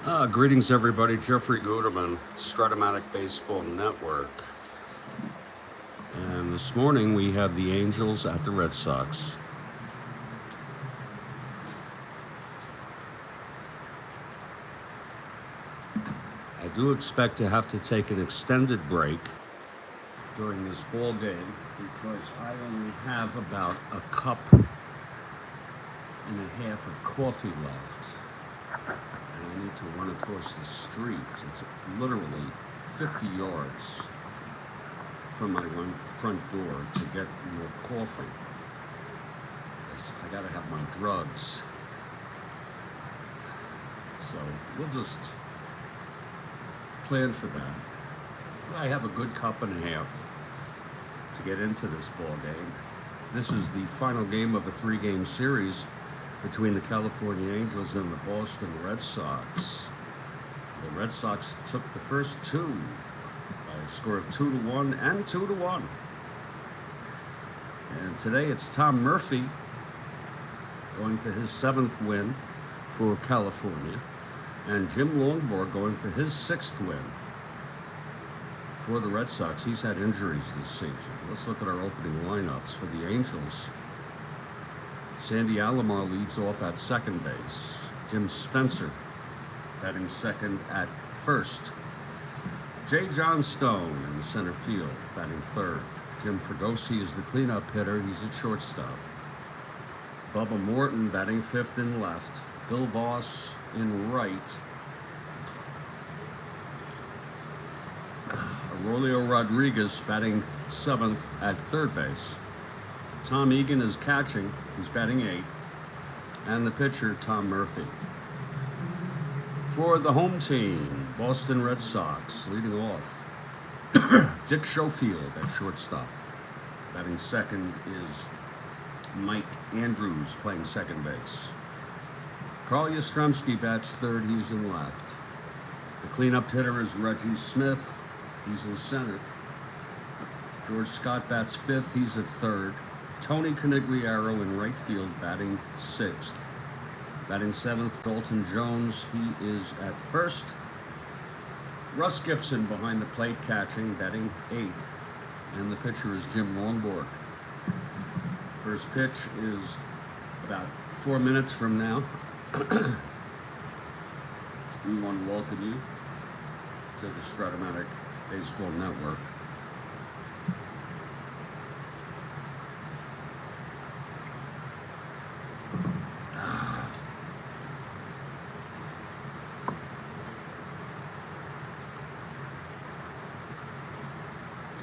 Greetings, everybody. Jeffrey Guterman, Strat-O-Matic Baseball Network. And this morning we have the Angels at the Red Sox. I do expect to have to take an extended break during this ball game because I only have about a cup and a half of coffee left. And I need to run across the street. It's literally 50 yards from my front door to get more coffee. I gotta have my drugs. So we'll just plan for that. I have a good cup and a half to get into this ball game. This is the final game of a 3-game series between the California Angels and the Boston Red Sox. The Red Sox took the first two by a score of 2-1 and 2-1. And today it's Tom Murphy going for his 7th win for California, and Jim Longborg going for his 6th win for the Red Sox. He's had injuries this season. Let's look at our opening lineups for the Angels. Sandy Alomar leads off at second base. Jim Spencer batting second at first. J. John Stone in the center field batting third. Jim Fregosi is the cleanup hitter. He's at shortstop. Bubba Morton batting fifth in left. Bill Voss in right. Aurelio Rodriguez batting seventh at third base. Tom Egan is catching. He's batting eighth. And the pitcher, Tom Murphy. For the home team, Boston Red Sox leading off. Dick Schofield at shortstop. Batting second is Mike Andrews playing second base. Carl Yastrzemski bats third. He's in left. The cleanup hitter is Reggie Smith. He's in center. George Scott bats fifth. He's at third. Tony Conigliaro in right field batting sixth. Batting seventh, Dalton Jones. He is at first. Russ Gibson behind the plate catching, batting eighth. And the pitcher is Jim Longborg. First pitch is about 4 minutes from now. We want to welcome you to the Strat-O-Matic Baseball Network.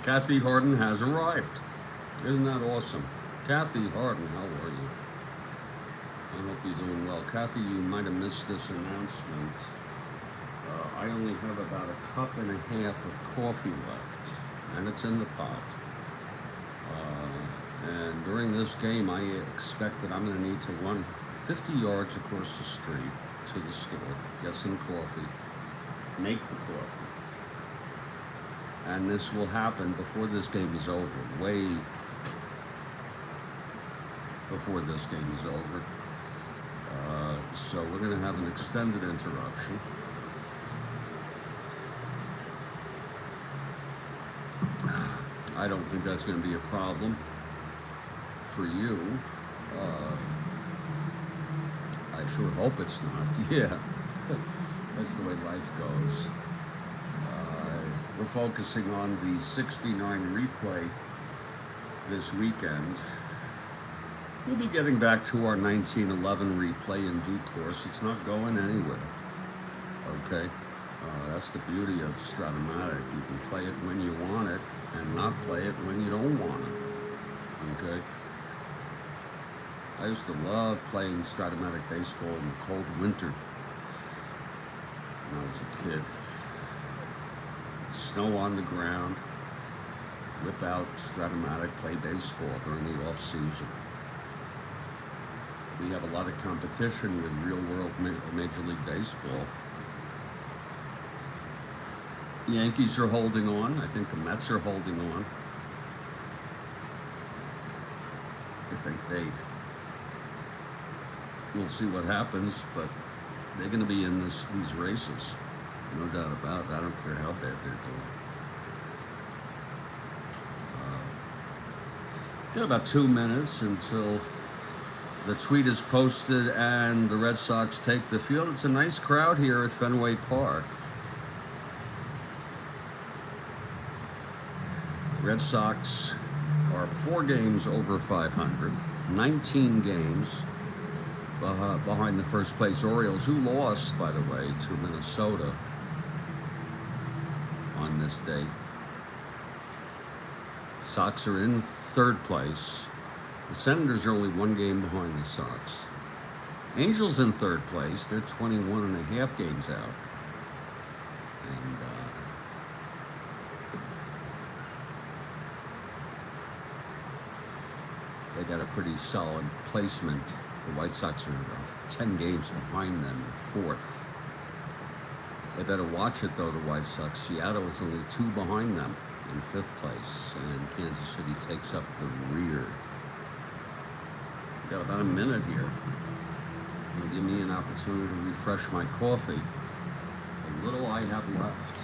Kathy Harden has arrived. Isn't that awesome? Kathy Harden, how are you? I hope you're doing well. Kathy, you might have missed this announcement. I only have about a cup and a half of coffee left, and it's in the pot. And during this game, I expect that I'm going to need to run 50 yards across the street to the store, get some coffee, make the coffee. And this will happen before this game is over, way before this game is over. So we're going to have an extended interruption. I don't think that's going to be a problem for you. I sure hope it's not. Yeah, that's the way life goes. We're focusing on the 69 replay this weekend. We'll be getting back to our 1911 replay in due course. It's not going anywhere. Okay? That's the beauty of Strat-O-Matic. You can play it when you want it and not play it when you don't want it. Okay? I used to love playing Strat-O-Matic baseball in the cold winter when I was a kid. Snow on the ground, whip out Strat-O-Matic, play baseball during the off season. We have a lot of competition with real world Major League Baseball. The Yankees are holding on. I think the Mets are holding on. I think we'll see what happens, but They're going to be in these races, no doubt about it. I don't care how bad they're doing. Got about 2 minutes until the tweet is posted and the Red Sox take the field. It's a nice crowd here at Fenway Park. Red Sox are 4 games over 500, 19 games behind the first place Orioles, who lost, by the way, to Minnesota on this date. Sox are in 3rd place. The Senators are only 1 game behind the Sox. Angels in 3rd place. They're 21 and a half games out. And they got a pretty solid placement. The White Sox are 10 games behind them in 4th. They better watch it, though, the White Sox. Seattle is only 2 behind them in 5th place, and Kansas City takes up the rear. Got about a minute here. It'll give me an opportunity to refresh my coffee. The little I have left.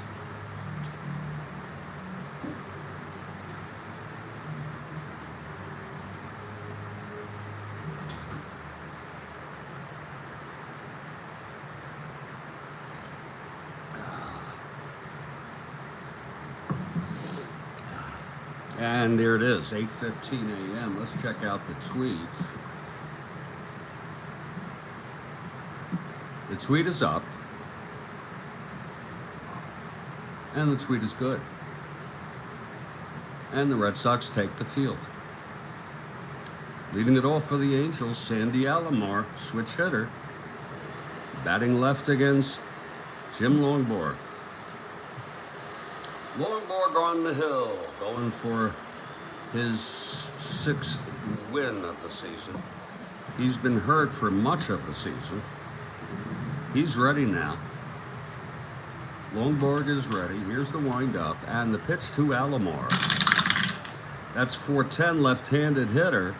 And there it is, 8:15 a.m. Let's check out the tweet. The tweet is up. And the tweet is good. And the Red Sox take the field. Leading it off for the Angels, Sandy Alomar, switch hitter. Batting left against Jim Longborg. Longborg on the hill, going for his 6th win of the season. He's been hurt for much of the season. He's ready now. Longborg is ready. Here's the windup and the pitch to Alomar. That's .410 left-handed hitter,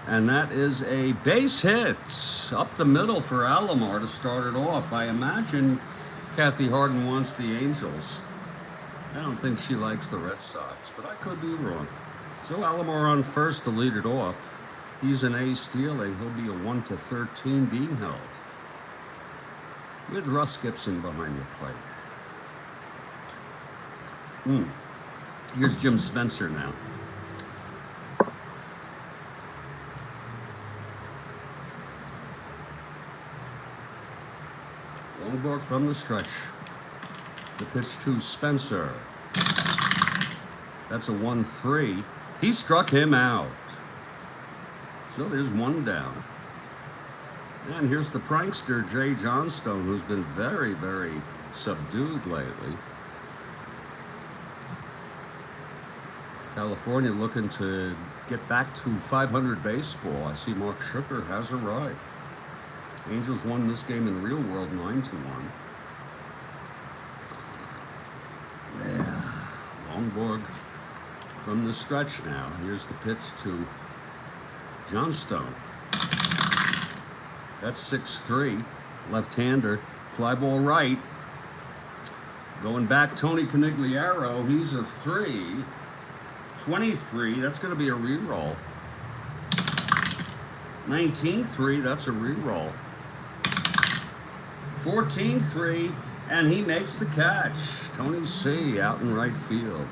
and that is a base hit up the middle for Alomar to start it off. I imagine Kathy Harden wants the Angels. I don't think she likes the Red Sox, but I could be wrong. So Alomar on first to lead it off. He's an A stealing. He'll be a 1-13 being held, with Russ Gibson behind the plate. Here's Jim Spencer now. Longborg from the stretch. The pitch to Spencer. That's a 1-3. He struck him out. So there's 1 down. And here's the prankster, Jay Johnstone, who's been very, very subdued lately. California looking to get back to 500 baseball. I see Mark Schucker has arrived. Angels won this game in the real world 9-1. Yeah, Longborg from the stretch now. Here's the pitch to Johnstone. That's 6-3. Left-hander. Fly ball right. Going back, Tony Conigliaro. He's a 3. 23. That's going to be a re-roll. 19-3. That's a re-roll. 14-3. And he makes the catch. Tony C. out in right field.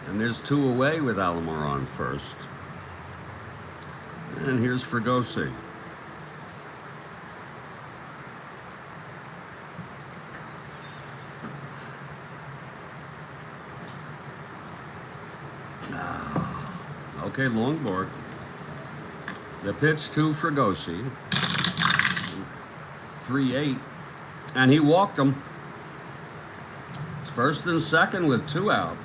And there's 2 away with Alomar on first. And here's Fregosi. Okay, Longborg. The pitch to Fregosi. 3-8. And he walked him. It's 1st and 2nd with 2 out.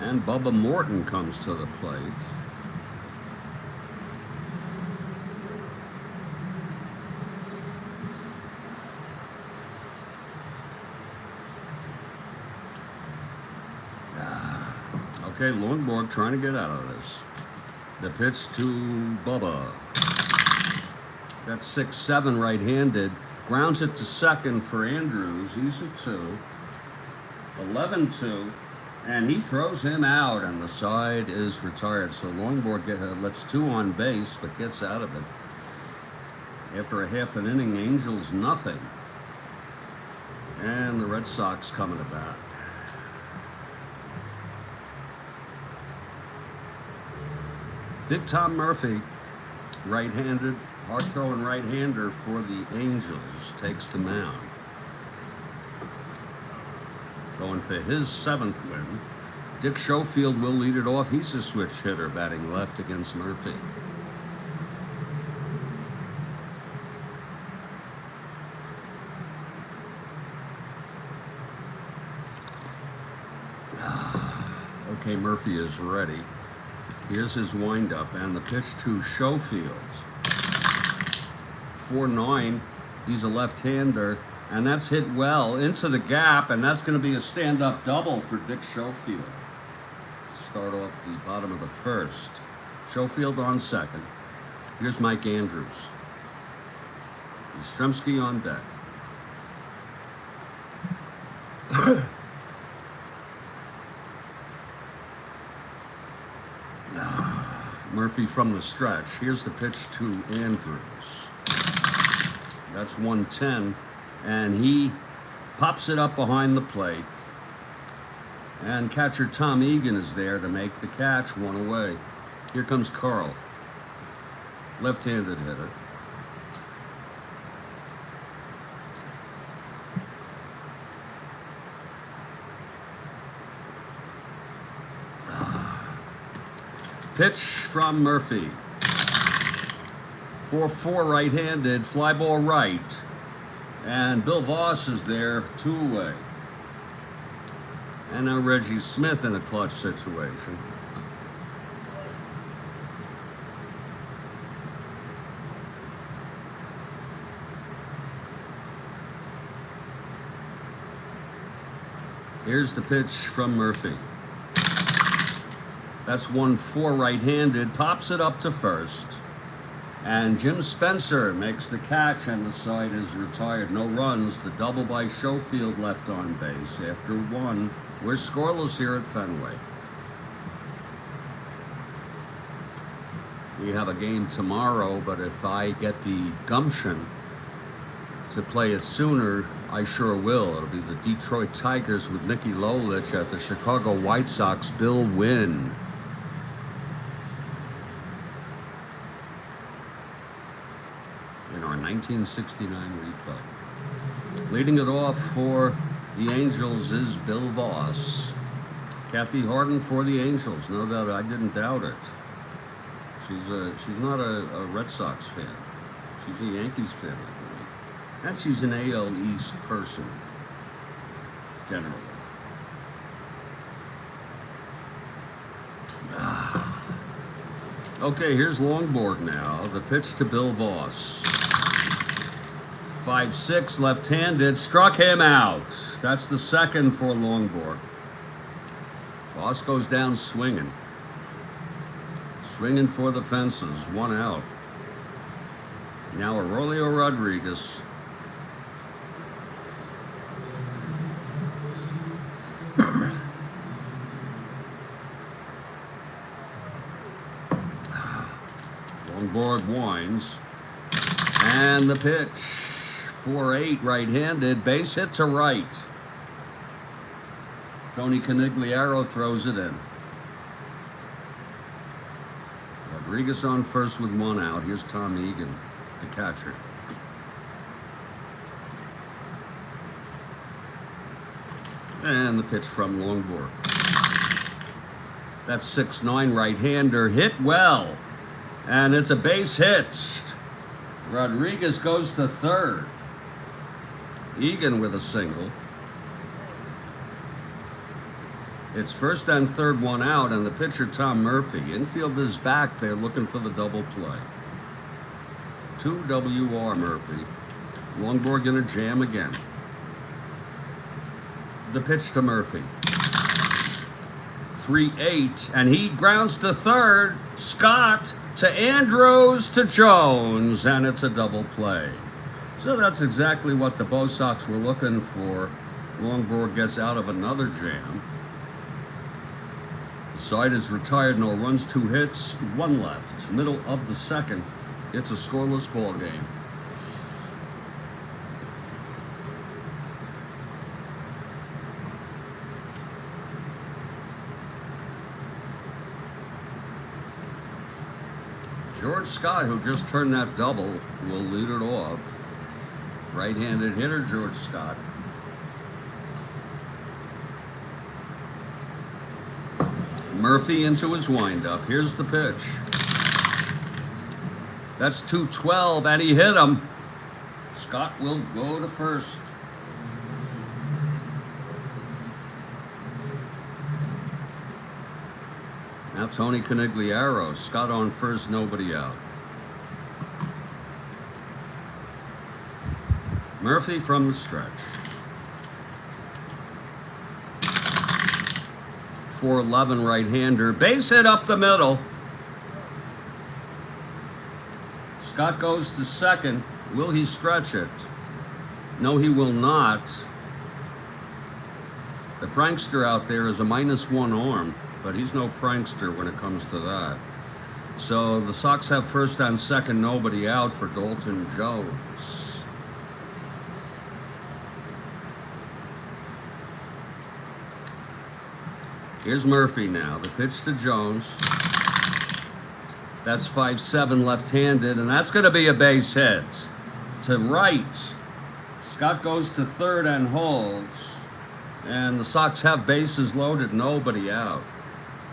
And Bubba Morton comes to the plate. Okay, Longborg trying to get out of this. The pitch to Bubba. That's 6-7 right-handed. Grounds it to second for Andrews. He's a 2. 11-2. And he throws him out, and the side is retired. So Longborg lets 2 on base, but gets out of it. After a half an inning, Angels nothing. And the Red Sox coming to bat. Big Tom Murphy, right-handed, hard-throwing right-hander for the Angels, takes the mound. Going for his 7th win. Dick Schofield will lead it off. He's a switch hitter, batting left against Murphy. Okay, Murphy is ready. Here's his windup and the pitch to Schofield. 4-9. He's a left-hander, and that's hit well into the gap, and that's going to be a stand-up double for Dick Schofield. Start off the bottom of the first. Schofield on second. Here's Mike Andrews. Yastrzemski on deck. Murphy from the stretch. Here's the pitch to Andrews. That's 110, and he pops it up behind the plate. And catcher Tom Egan is there to make the catch, 1 away. Here comes Carl, left-handed hitter. Pitch from Murphy. 4-4 right-handed, fly ball right. And Bill Voss is there, 2 away. And now Reggie Smith in a clutch situation. Here's the pitch from Murphy. That's 1-4 right-handed, pops it up to first. And Jim Spencer makes the catch, and the side is retired. No runs. The double by Schofield left on base after 1. We're scoreless here at Fenway. We have a game tomorrow, but if I get the gumption to play it sooner, I sure will. It'll be the Detroit Tigers with Nicky Lolich at the Chicago White Sox. Bill Wynn. In our 1969 replay. Leading it off for the Angels is Bill Voss. Kathy Harden for the Angels. No doubt, I didn't doubt it. She's not a Red Sox fan. She's a Yankees fan, I believe. And she's an AL East person, generally. Okay, here's Longborg now. The pitch to Bill Voss. 5-6, left-handed, struck him out. That's the second for Longborg. Voss goes down swinging. Swinging for the fences, 1 out. Now Aurelio Rodriguez. Longborg winds. And the pitch. 4-8, right-handed, base hit to right. Tony Conigliaro throws it in. Rodriguez on first with 1 out. Here's Tom Egan, the catcher. And the pitch from Longborg. That's 6-9 right-hander, hit well. And it's a base hit. Rodriguez goes to third. Egan with a single. It's first and third, 1 out, and the pitcher Tom Murphy. Infield is back. They're looking for the double play. 2 WR Murphy. Longborg gonna jam again. The pitch to Murphy. 3-8, and he grounds to third. Scott to Andrews to Jones, and it's a double play. So that's exactly what the Bo Sox were looking for. Longborg gets out of another jam. The side is retired, no runs, 2 hits, 1 left. Middle of the second, it's a scoreless ball game. George Scott, who just turned that double, will lead it off. Right-handed hitter, George Scott. Murphy into his windup. Here's the pitch. That's 212, and he hit him. Scott will go to first. Now Tony Conigliaro. Scott on first, nobody out. Murphy from the stretch. 4-11 right-hander. Base hit up the middle. Scott goes to second. Will he stretch it? No, he will not. The prankster out there is a -1 arm, but he's no prankster when it comes to that. So the Sox have first and second, nobody out for Dalton Jones. Here's Murphy now. The pitch to Jones. That's 5-7 left-handed, and that's going to be a base hit. To right. Scott goes to third and holds. And the Sox have bases loaded, nobody out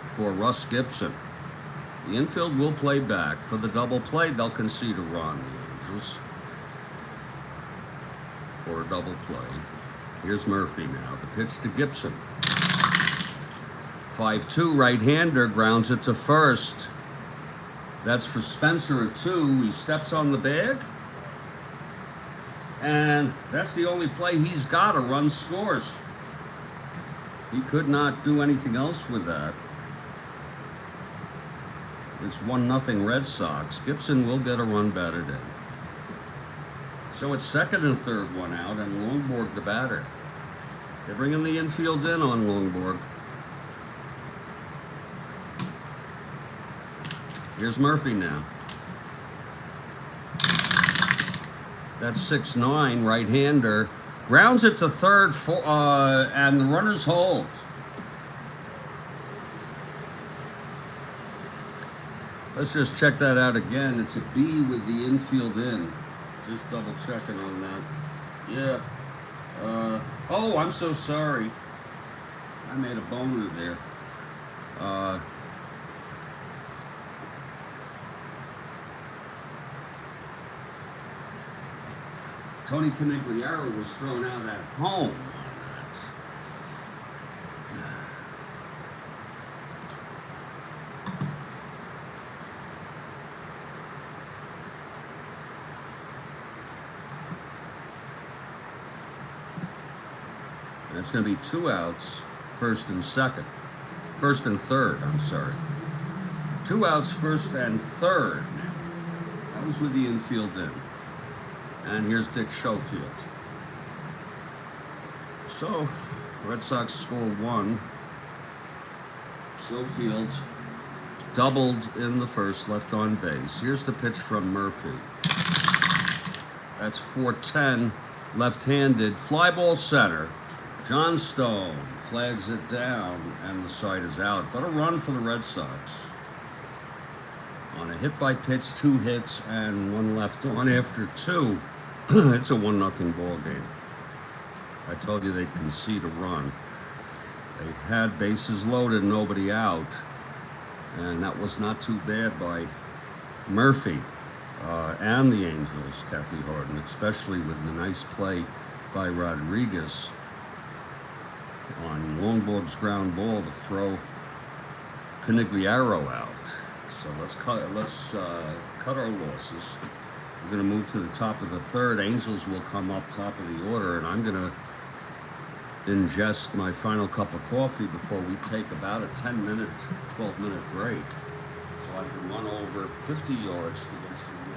for Russ Gibson. The infield will play back. For the double play, they'll concede a run, the Angels. For a double play. Here's Murphy now. The pitch to Gibson. 5-2 right-hander, grounds it to first. That's for Spencer at 2. He steps on the bag. And that's the only play he's got. A run scores. He could not do anything else with that. It's 1-0 Red Sox. Gibson will get a run batted in. So it's second and third, one out, and Longborg the batter. They're bringing the infield in on Longborg. Here's Murphy now. That's 6-9 right-hander. Grounds it to third, and the runners hold. Let's just check that out again. It's a B with the infield in. Just double checking on that. Yeah. Oh, I'm so sorry. I made a boner there. Tony Conigliaro was thrown out at home on that. And it's going to be 2 outs, first and third, I'm sorry. 2 outs, first and third now. That was with the infield in. And here's Dick Schofield. So, Red Sox score 1. Schofield doubled in the first, left on base. Here's the pitch from Murphy. That's 4-10, left-handed, fly ball center. John Stone flags it down, and the side is out. But a run for the Red Sox. On a hit-by-pitch, 2 hits, and 1 left on after 2. It's a 1-0 ball game. I told you they'd concede a run. They had bases loaded, nobody out. And that was not too bad by Murphy and the Angels, Kathy Harden, especially with the nice play by Rodriguez on Longborg's ground ball to throw Conigliaro out. So let's cut our losses. We're going to move to the top of the third. Angels will come up top of the order, and I'm going to ingest my final cup of coffee before we take about a 10-minute, 12-minute break. So so I can run over 50 yards to get some more.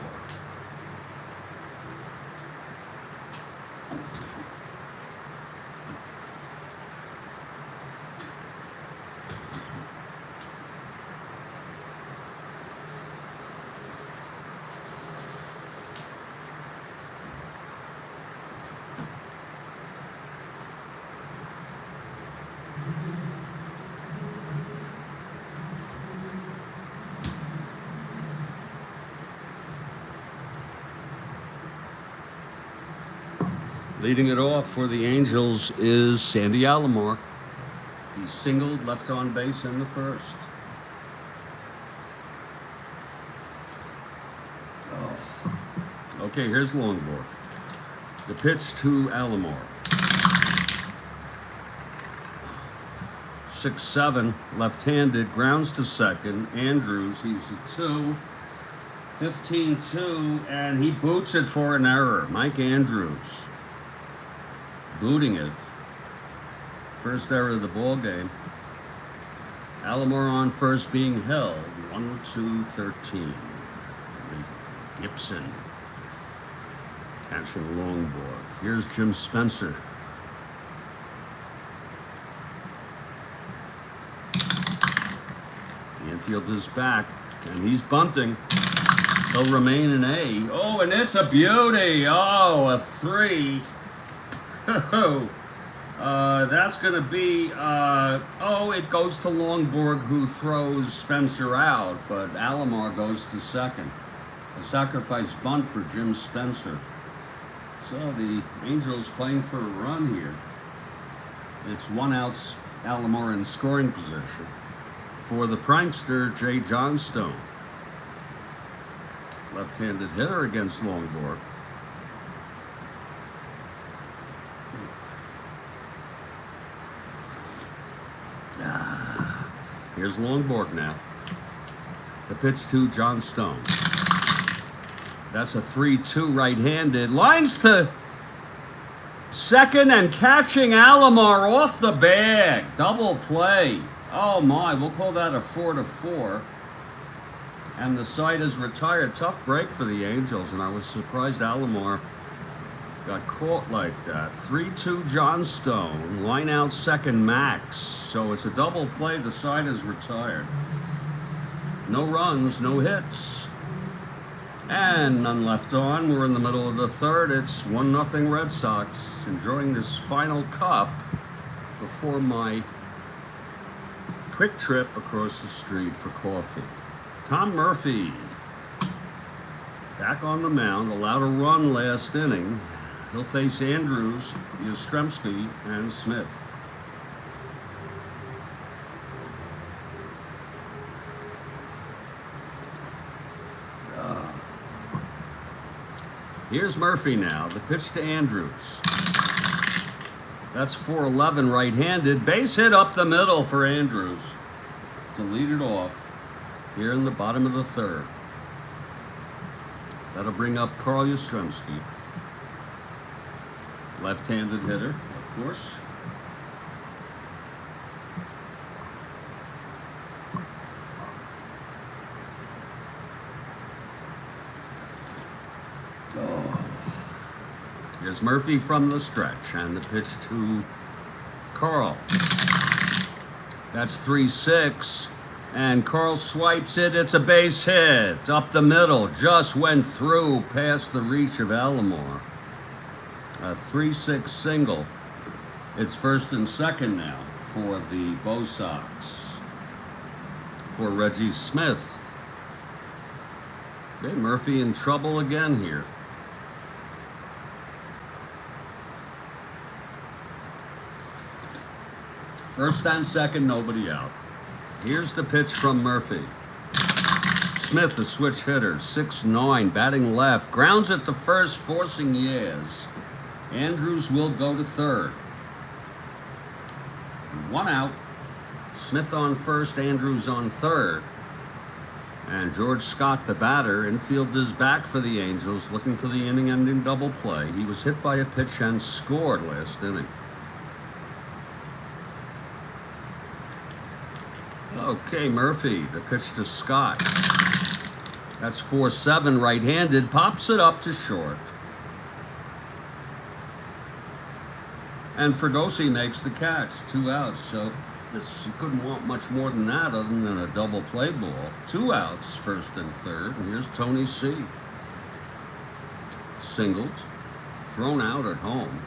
Leading it off for the Angels is Sandy Alomar. He singled left on base in the first. Okay, here's Longborg. The pitch to Alomar. 6-7, left-handed, grounds to second. Andrews, he's a 2. 15-2, and he boots it for an error. Mike Andrews booting it. First error of the ball game. Alomar on first being held. 1-2-13. Gibson catching Longborg. Here's Jim Spencer. The infield is back, and he's bunting. He'll remain an A. Oh, and it's a beauty. Oh, a 3. That's going to be, it goes to Longborg, who throws Spencer out, but Alomar goes to second. A sacrifice bunt for Jim Spencer. So the Angels playing for a run here. It's 1 out, Alomar in scoring position for the prankster, Jay Johnstone. Left-handed hitter against Longborg. Here's Longborg now. The pitch to Johnstone. That's a 3-2 right-handed. Lines to second and catching Alomar off the bag. Double play. Oh my, we'll call that a 4-4. And the side is retired. Tough break for the Angels, and I was surprised Alomar got caught like that. 3-2 Johnstone. Line out second Max. So it's a double play. The side is retired. No runs, no hits. And none left on. We're in the middle of the third. It's 1-0 Red Sox. Enjoying this final cup before my quick trip across the street for coffee. Tom Murphy back on the mound. Allowed a run last inning. He'll face Andrews, Yastrzemski, and Smith. Here's Murphy now. The pitch to Andrews. That's 4-11 right-handed. Base hit up the middle for Andrews to lead it off here in the bottom of the third. That'll bring up Carl Yastrzemski. Left-handed hitter, of course. Here's Murphy from the stretch, and the pitch to Carl. That's 3-6, and Carl swipes it. It's a base hit up the middle. Just went through past the reach of Alomar. A 3-6 single. It's first and second now for the Bo Sox. For Reggie Smith. Okay, Murphy in trouble again here. First and second, nobody out. Here's the pitch from Murphy. Smith, the switch hitter, 6'9", batting left. Grounds at the first, forcing Yaz. Andrews will go to third. 1 out. Smith on first, Andrews on third. And George Scott, the batter, infield is back for the Angels, looking for the inning-ending double play. He was hit by a pitch and scored last inning. Okay, Murphy, the pitch to Scott. That's 4-7, right-handed, pops it up to short. And Fregosi makes the catch, 2 outs. So you couldn't want much more than that other than a double play ball. 2 outs, first and third. And here's Tony C. Singled, thrown out at home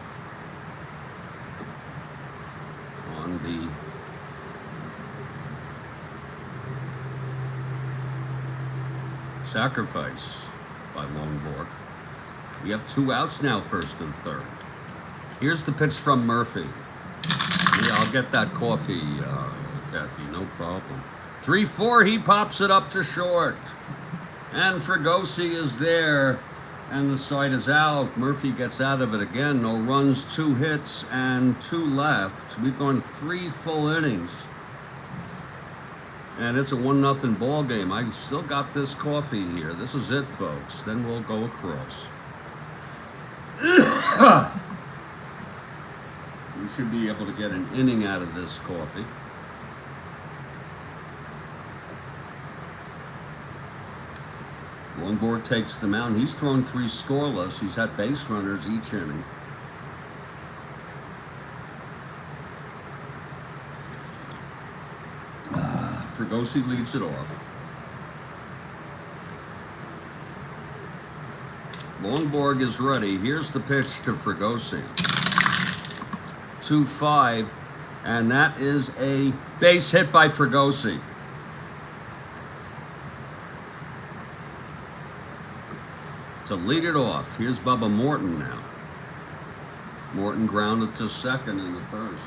on the sacrifice by Longborg. We have 2 outs now, first and third. Here's the pitch from Murphy. Yeah, I'll get that coffee, Kathy, no problem. 3-4, he pops it up to short. And Fregosi is there, and the side is out. Murphy gets out of it again. No runs, 2 hits, and 2 left. We've gone 3 full innings. And it's a 1-0 ball game. I still got this coffee here. This is it, folks. Then we'll go across. We should be able to get an inning out of this coffee. Longborg takes the mound. He's thrown 3 scoreless. He's had base runners each inning. Fregosi leads it off. Longborg is ready. Here's the pitch to Fregosi. 2-5, and that is a base hit by Fregosi. To lead it off, here's Bubba Morton now. Morton grounded to second in the first.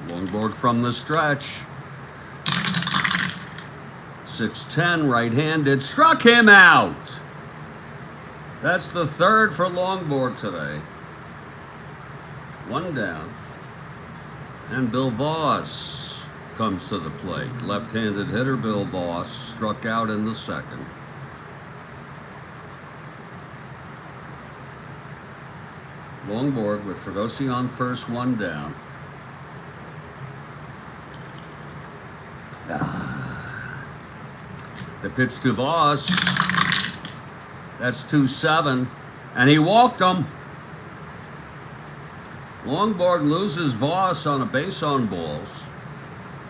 Longborg from the stretch. 6-10, right-handed, struck him out. That's the third for Longborg today. 1 down. And Bill Voss comes to the plate. Left-handed hitter Bill Voss struck out in the second. Longborg with Fregosi on first, 1 down. The pitch to Voss. That's 2-7. And he walked him. Longborg loses Voss on a base on balls.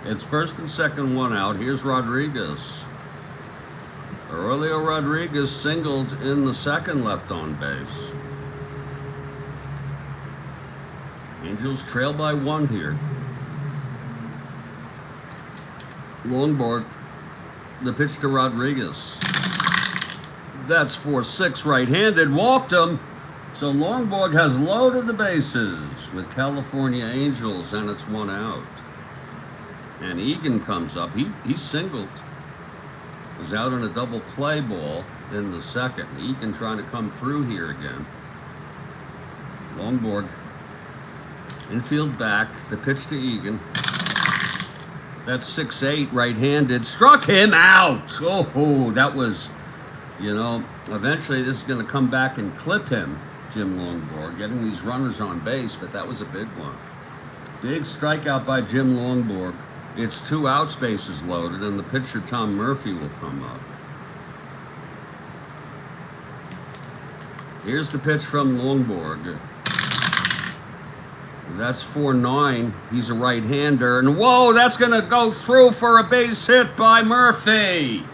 It's first and second, 1 out. Here's Rodriguez. Aurelio Rodriguez singled in the second, left on base. Angels trail by 1 here. Longborg, the pitch to Rodriguez. That's 4-6, right-handed, walked him. So Longborg has loaded the bases with California Angels, and it's 1 out. And Egan comes up. He singled. Was out on a double play ball in the second. Egan trying to come through here again. Longborg, infield back, the pitch to Egan. That's 6-8, right-handed, struck him out. Oh, that was, eventually this is going to come back and clip him, Jim Longborg, getting these runners on base, but that was a big one. Big strikeout by Jim Longborg. It's 2 outs, bases loaded, and the pitcher Tom Murphy will come up. Here's the pitch from Longborg. That's 4-9. He's a right-hander. And whoa, that's going to go through for a base hit by Murphy.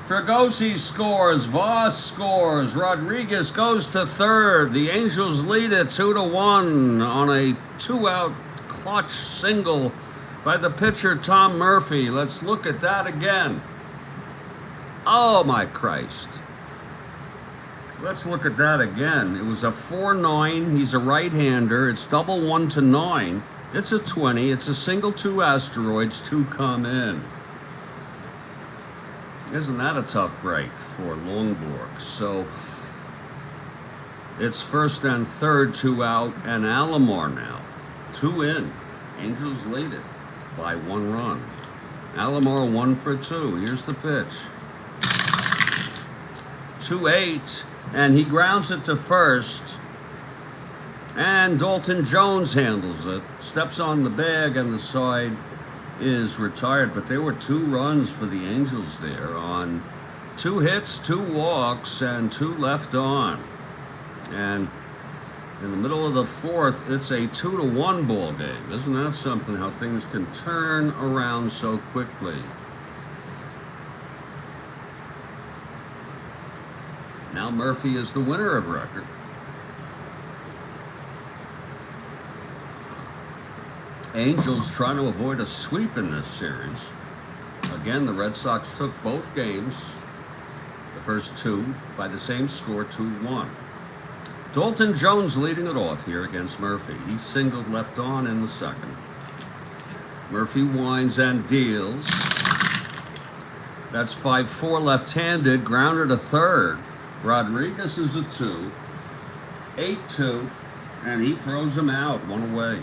Fregosi scores. Voss scores. Rodriguez goes to third. The Angels lead it 2-1 on a 2-out clutch single by the pitcher Tom Murphy. Let's look at that again. Oh, my Christ. Let's look at that again. It was a 4-9. He's a right-hander. It's double 1 to 9. It's a 20. It's a single 2 asteroids. 2 come in. Isn't that a tough break for Longborg? So it's first and third, 2 out, and Alomar now. 2 in. Angels lead it by 1 run. Alomar 1 for 2. Here's the pitch. 2-8. And he grounds it to first. And Dalton Jones handles it, steps on the bag, and the side is retired. But there were 2 runs for the Angels there on 2 hits, 2 walks, and 2 left on. And in the middle of the 4th, it's a 2-1 ball game. Isn't that something, how things can turn around so quickly? Now Murphy is the winner of record. Angels trying to avoid a sweep in this series. Again, the Red Sox took both games, the first 2, by the same score, 2-1. Dalton Jones leading it off here against Murphy. He singled left on in the 2nd. Murphy winds and deals. That's 5-4 left-handed, grounded to 3rd. Rodriguez is a 2, 8-2, and he throws him out, 1 away.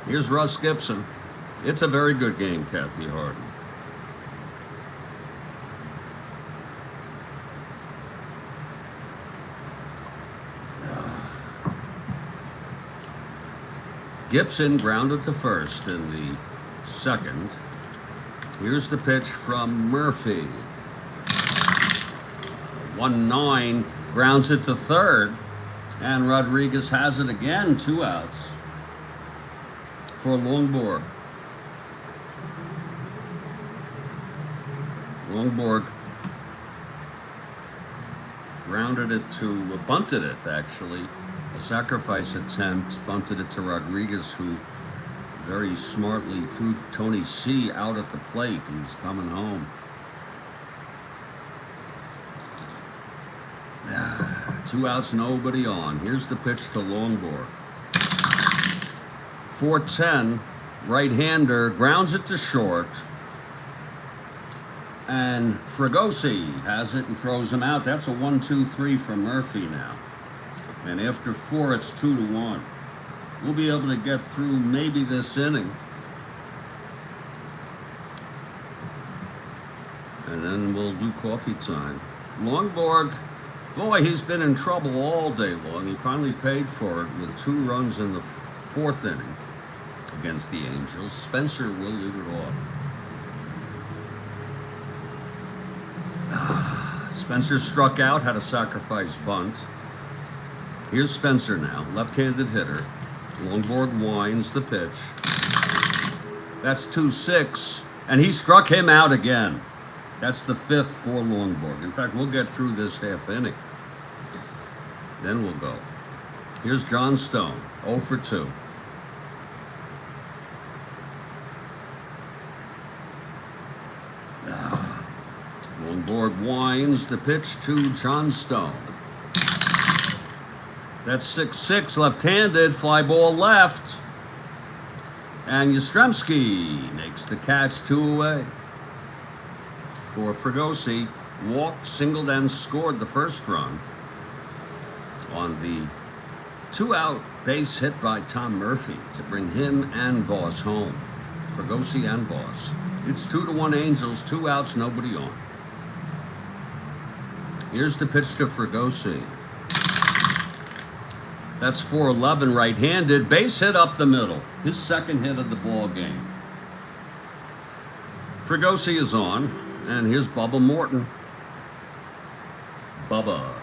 Here's Russ Gibson. It's a very good game, Kathy Harden. Gibson grounded to 1st in the 2nd. Here's the pitch from Murphy. 1-9, grounds it to 3rd, and Rodriguez has it again, 2 outs for Longborg. Longborg grounded it to, bunted it actually, a sacrifice attempt, bunted it to Rodriguez, who very smartly threw Tony C. out at the plate. He was coming home. 2 outs, nobody on. Here's the pitch to Longborg. 4-10, right-hander, grounds it to short. And Fregosi has it and throws him out. That's a 1-2-3 from Murphy now. And after 4, it's 2-1. We'll be able to get through maybe this inning. And then we'll do coffee time. Longborg, boy, he's been in trouble all day long. He finally paid for it with 2 runs in the 4th inning against the Angels. Spencer will lead it off. Spencer struck out, had a sacrifice bunt. Here's Spencer now, left-handed hitter. Longborg winds the pitch. That's 2-6, and he struck him out again. That's the 5th for Longborg. In fact, we'll get through this half inning. Then we'll go. Here's John Stone, 0 for 2. Longborg winds the pitch to John Stone. That's 6-6, left-handed, fly ball left. And Yastrzemski makes the catch, 2 away. For Fregosi, walked, singled, and scored the first run on the 2-out base hit by Tom Murphy to bring him and Voss home. Fregosi and Voss. It's 2-1 Angels, 2 outs, nobody on. Here's the pitch to Fregosi. That's 4-11 right-handed, base hit up the middle. His 2nd hit of the ball game. Fregosi is on, and here's Bubba Morton. Bubba.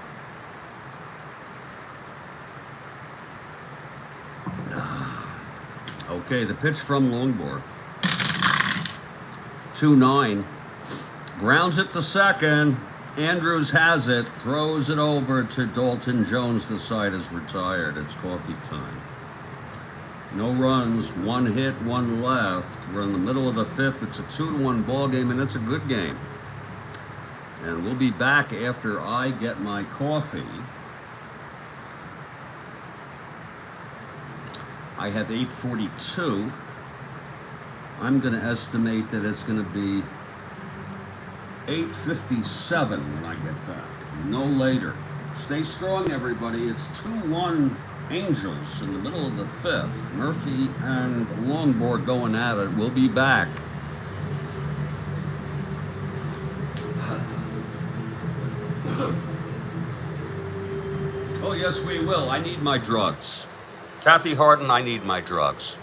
Okay, the pitch from Longborg. 2-9. Grounds it to 2nd. Andrews has it, throws it over to Dalton Jones. The side is retired. It's coffee time. No runs, 1 hit, 1 left. We're in the middle of the 5th. It's a 2-1 ball game, and it's a good game. And we'll be back after I get my coffee. I have 8:42. I'm going to estimate that it's going to be 8:57 when I get back, no later. Stay strong, everybody. It's 2-1 Angels in the middle of the 5th. Murphy and Longborg going at it. We'll be back. Oh, yes, we will. I need my drugs. Kathy Harden, I need my drugs.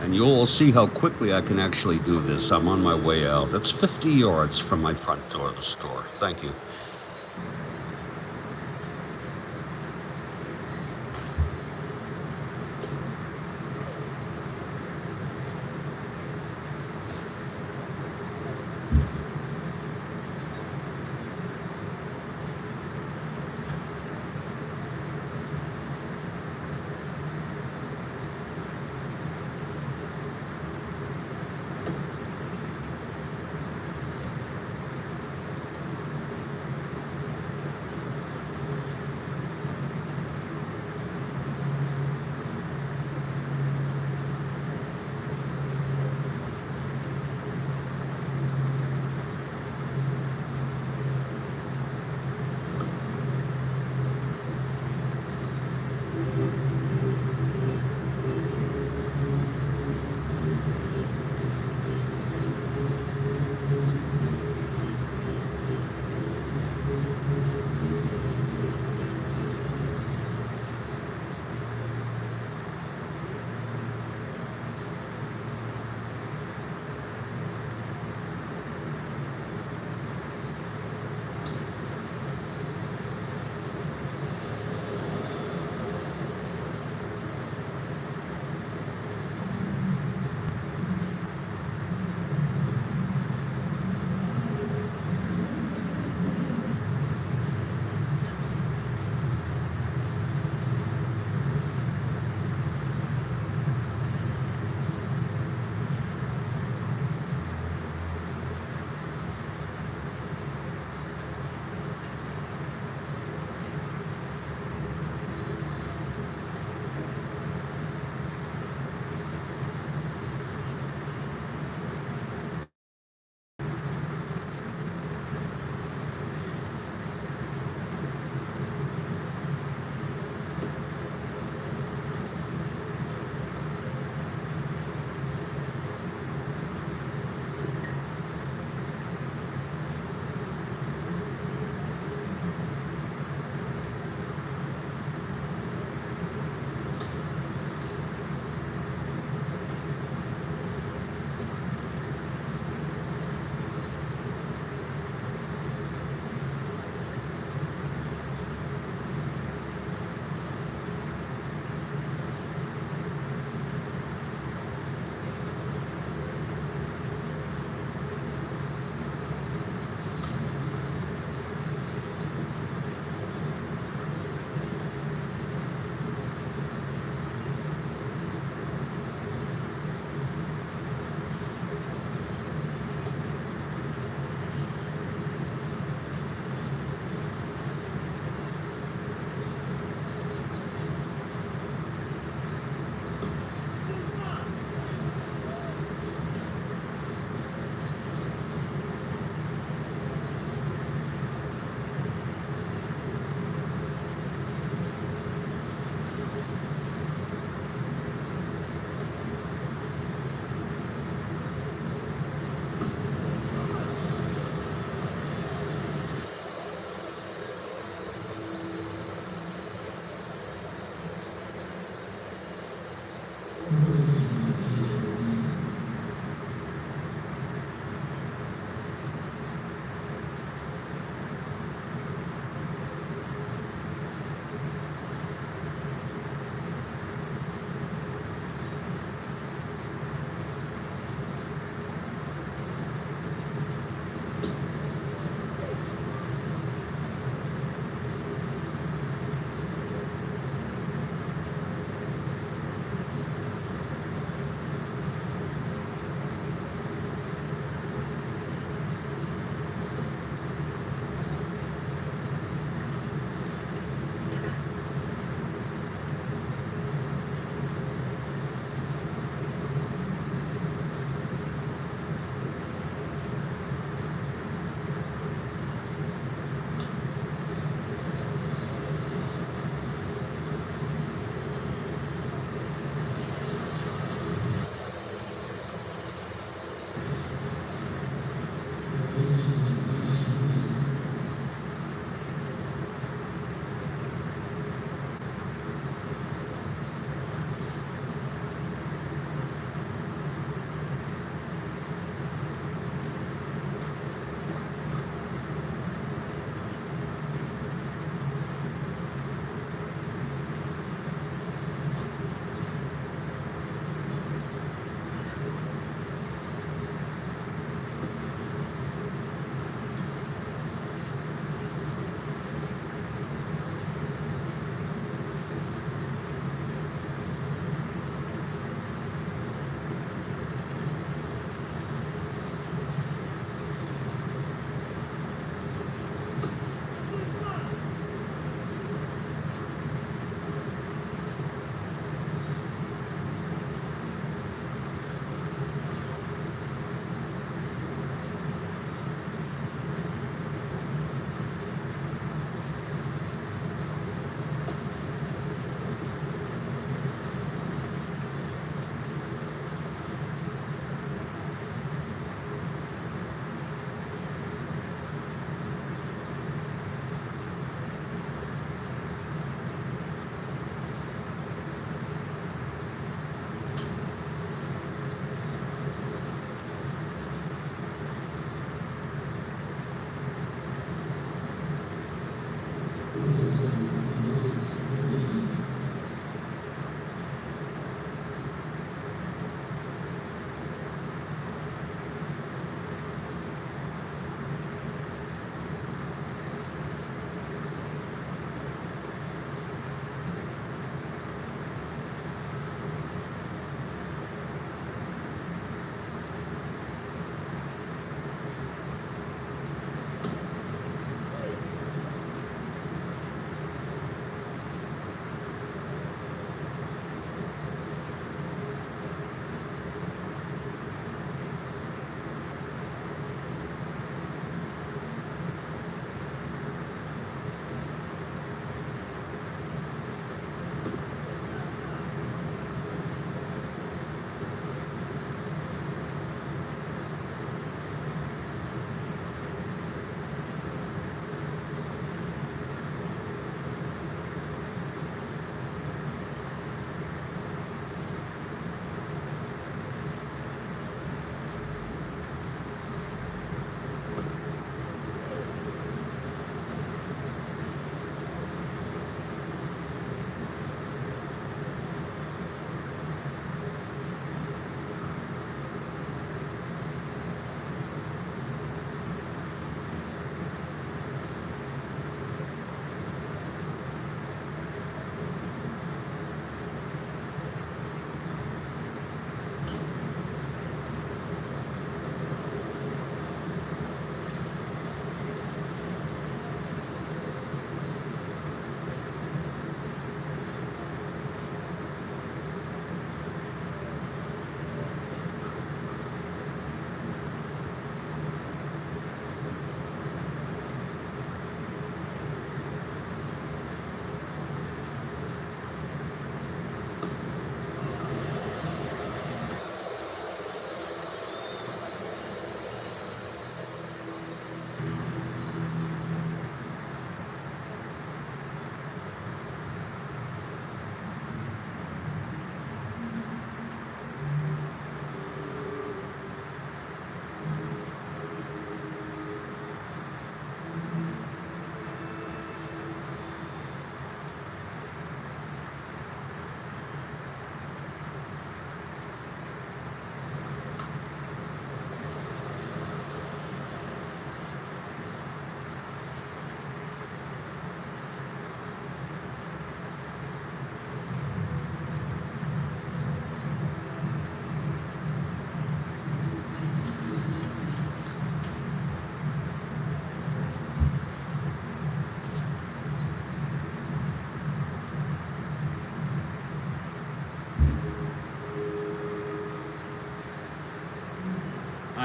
And you'll see how quickly I can actually do this. I'm on my way out. That's 50 yards from my front door of the store. Thank you.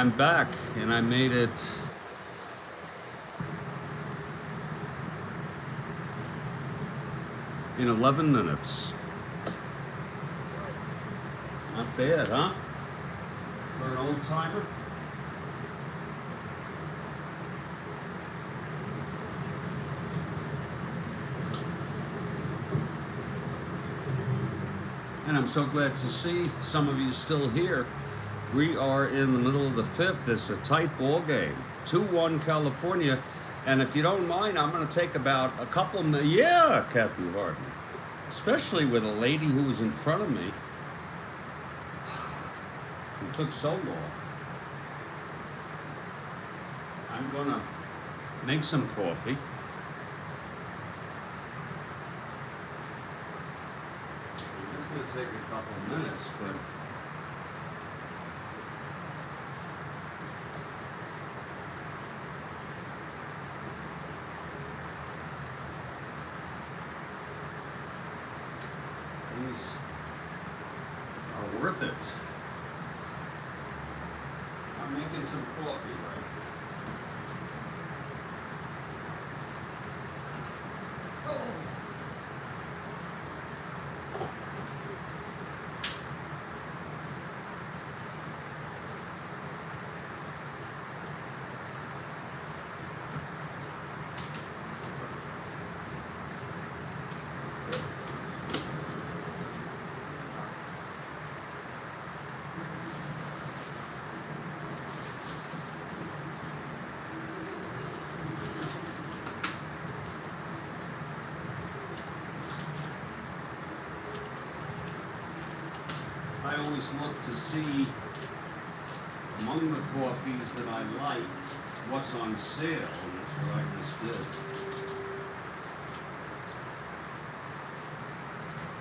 I'm back, and I made it in 11 minutes. Not bad, huh? For an old timer. And I'm so glad to see some of you still here. We are in the middle of the fifth. It's a tight ball game. 2-1 California. And if you don't mind, I'm going to take about a couple minutes. Yeah, Kathy Harden. Especially with a lady who was in front of me. It took so long. I'm going to make some coffee. It's going to take a couple of minutes, but these are worth it. I'm making some coffee, right? Oh. I always look to see among the coffees that I like what's on sale, and that's what I just did.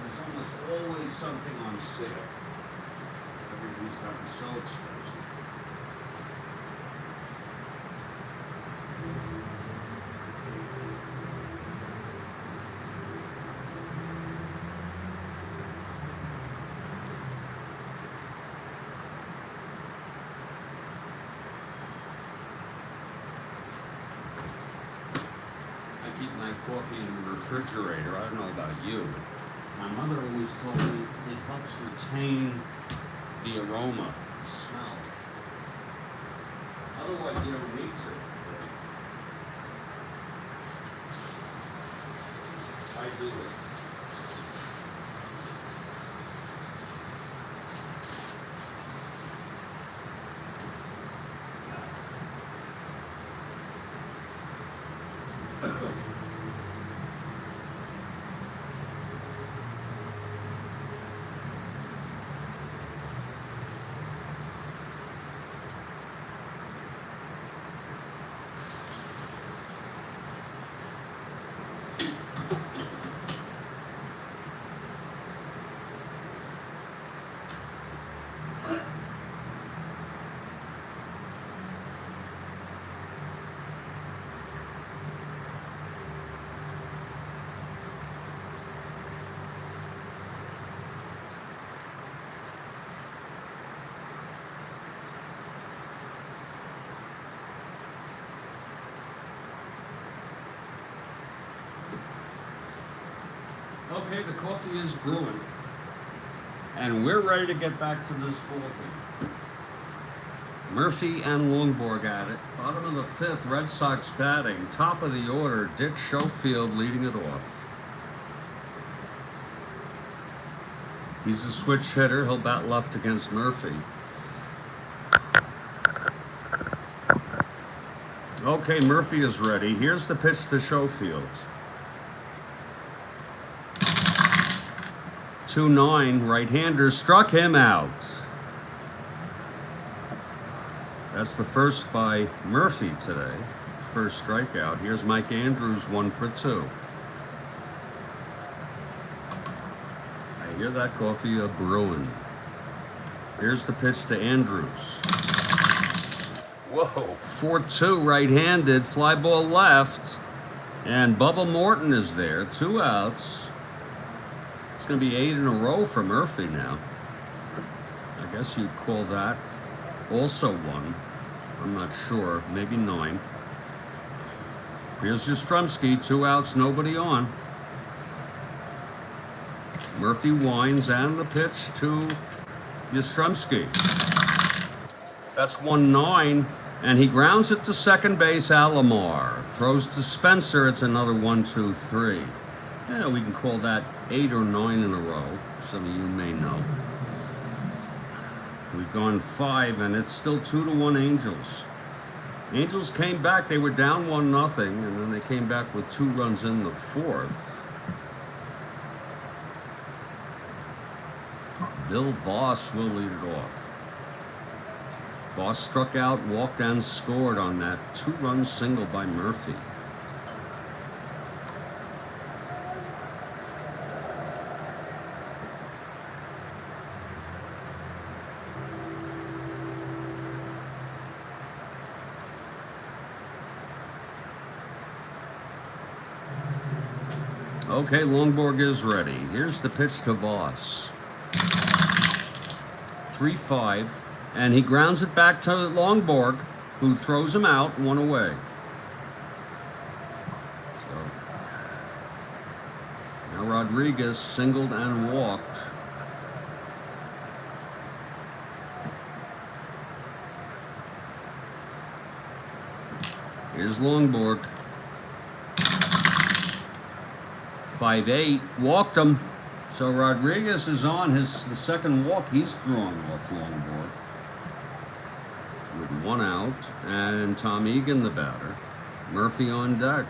There's almost always something on sale. Everything's gotten so expensive. I keep my coffee in the refrigerator. I don't know about you. My mother always told me it helps retain the aroma, the smell. Otherwise, you don't need to. I do it. Okay, the coffee is brewing, and we're ready to get back to this ball game. Murphy and Longborg at it. Bottom of the fifth, Red Sox batting. Top of the order, Dick Schofield leading it off. He's a switch hitter. He'll bat left against Murphy. Okay, Murphy is ready. Here's the pitch to Schofield. 2-9, right-hander, struck him out. That's the first by Murphy today. First strikeout. Here's Mike Andrews, 1 for 2. I hear that coffee brewing. Here's the pitch to Andrews. Whoa. 4-2, right-handed, fly ball left. And Bubba Morton is there, 2 outs. It's going to be 8 in a row for Murphy now. I guess you'd call that also one. I'm not sure. Maybe 9. Here's Yastrzemski. 2 outs, nobody on. Murphy winds and the pitch to Yastrzemski. That's 1-9, and he grounds it to second base. Alomar throws to Spencer. It's another 1-2-3. Yeah, we can call that 8 or 9 in a row. Some of you may know. We've gone 5, and it's still 2-1 Angels. Angels came back. They were down 1-0, and then they came back with 2 runs in the 4th. Bill Voss will lead it off. Voss struck out, walked, and scored on that 2-run single by Murphy. Okay, Longborg is ready. Here's the pitch to Voss. 3-5, and he grounds it back to Longborg, who throws him out, 1 away. So now Rodriguez singled and walked. Here's Longborg. 5-8, walked him. So Rodriguez is on the second walk. He's drawn off Longborg with 1 out, and Tom Egan the batter. Murphy on deck.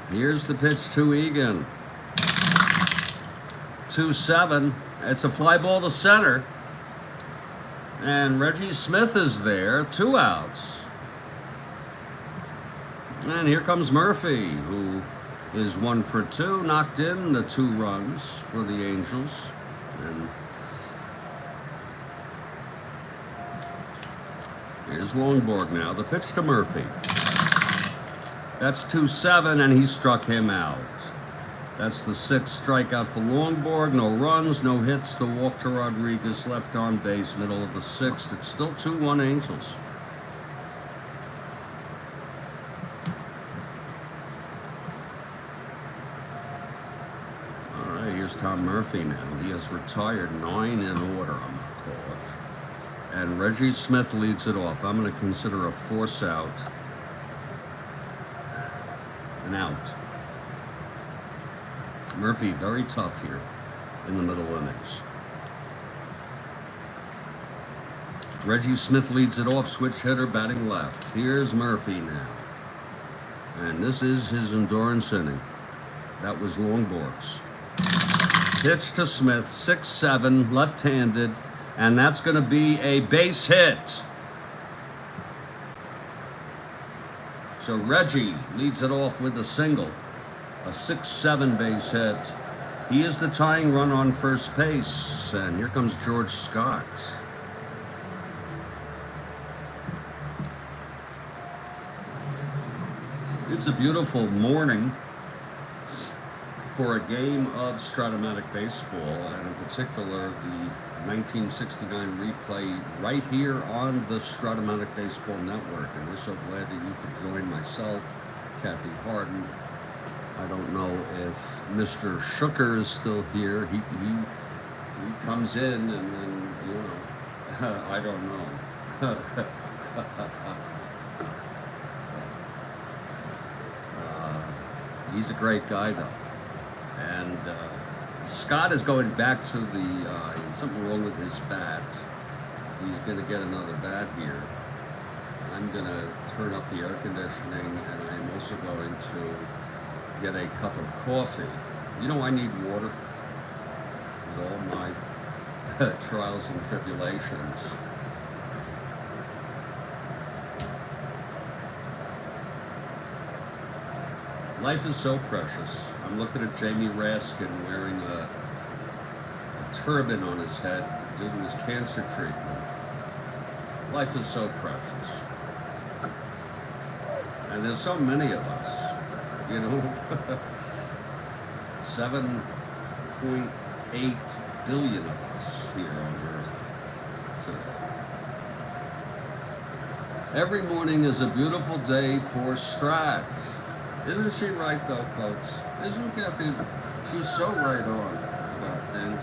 Here's the pitch to Egan. 2-7. It's a fly ball to center. And Reggie Smith is there, 2 outs. And here comes Murphy, who is 1 for 2, knocked in the 2 runs for the Angels. And here's Longborg now, the pitch to Murphy. That's 2-7, and he struck him out. That's the 6th strikeout for Longborg. No runs, no hits. The walk to Rodriguez, left on base, middle of the 6th. It's still 2-1 Angels. All right, here's Tom Murphy now. He has retired 9 in order, I'm going to call it. And Reggie Smith leads it off. I'm going to consider a force out. An out. Murphy, very tough here in the middle innings. Reggie Smith leads it off, switch hitter, batting left. Here's Murphy now. And this is his endurance inning. That was Longborg's. Pitch to Smith, 6-7, left-handed, and that's going to be a base hit. So Reggie leads it off with a single. A 6-7 base hit. He is the tying run on first base. And here comes George Scott. It's a beautiful morning for a game of Strat-O-Matic baseball, and in particular the 1969 replay right here on the Strat-O-Matic Baseball Network. And we're so glad that you could join myself, Kathy Harden. I don't know if Mr. Shooker is still here. He comes in and then, you know, I don't know. He's a great guy, though. And Scott is going back to the, something wrong with his bat. He's going to get another bat here. I'm going to turn up the air conditioning, and I'm also going to get a cup of coffee. You know, I need water with all my trials and tribulations. Life is so precious. I'm looking at Jamie Raskin wearing a turban on his head due to his cancer treatment. Life is so precious. And there's so many of us. you know. 7.8 billion of us here on Earth today. Every morning is a beautiful day for Strat. Isn't she right though, folks? Isn't Kathy? She's so right on about things.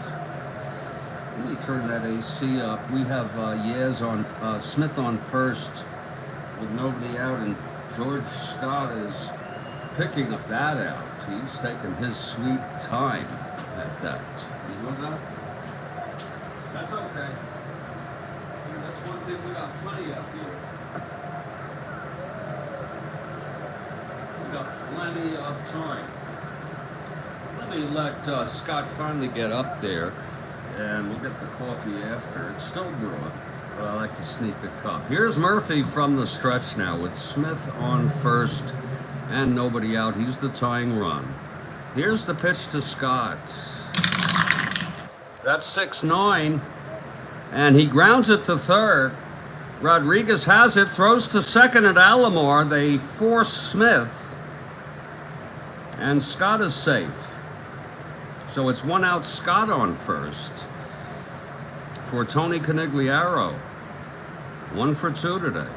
Let me turn that AC up. We have Yaz on, Smith on first with nobody out, and George Scott is picking a bat out. He's taking his sweet time at that. You know that? That's okay. That's one thing we got plenty of here. We got plenty of time. Let me let Scott finally get up there, and we'll get the coffee after. It's still brewing, but I like to sneak a cup. Here's Murphy from the stretch now with Smith on first and nobody out. He's the tying run. Here's the pitch to Scott. That's 6-9, and he grounds it to third. Rodriguez has it, throws to second at Alomar. They force Smith, and Scott is safe. So it's 1 out, Scott on first for Tony Conigliaro. 1 for 2 today.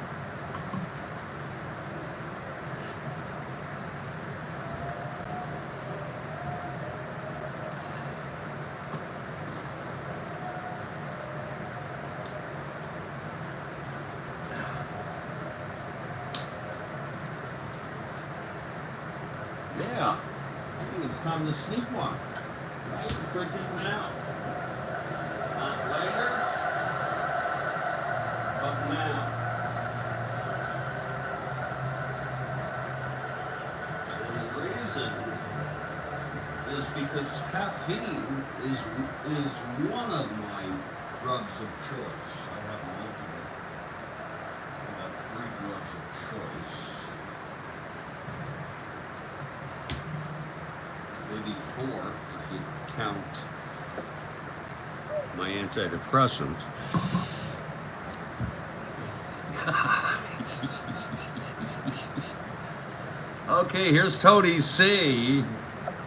Yeah, I think it's time to sneak one. Right? Freaking now. Not later, but now. And the reason is because caffeine is one of my drugs of choice. I have multiple. I have 3 drugs of choice. Maybe 4 if you count my antidepressant. Okay, here's Tony C.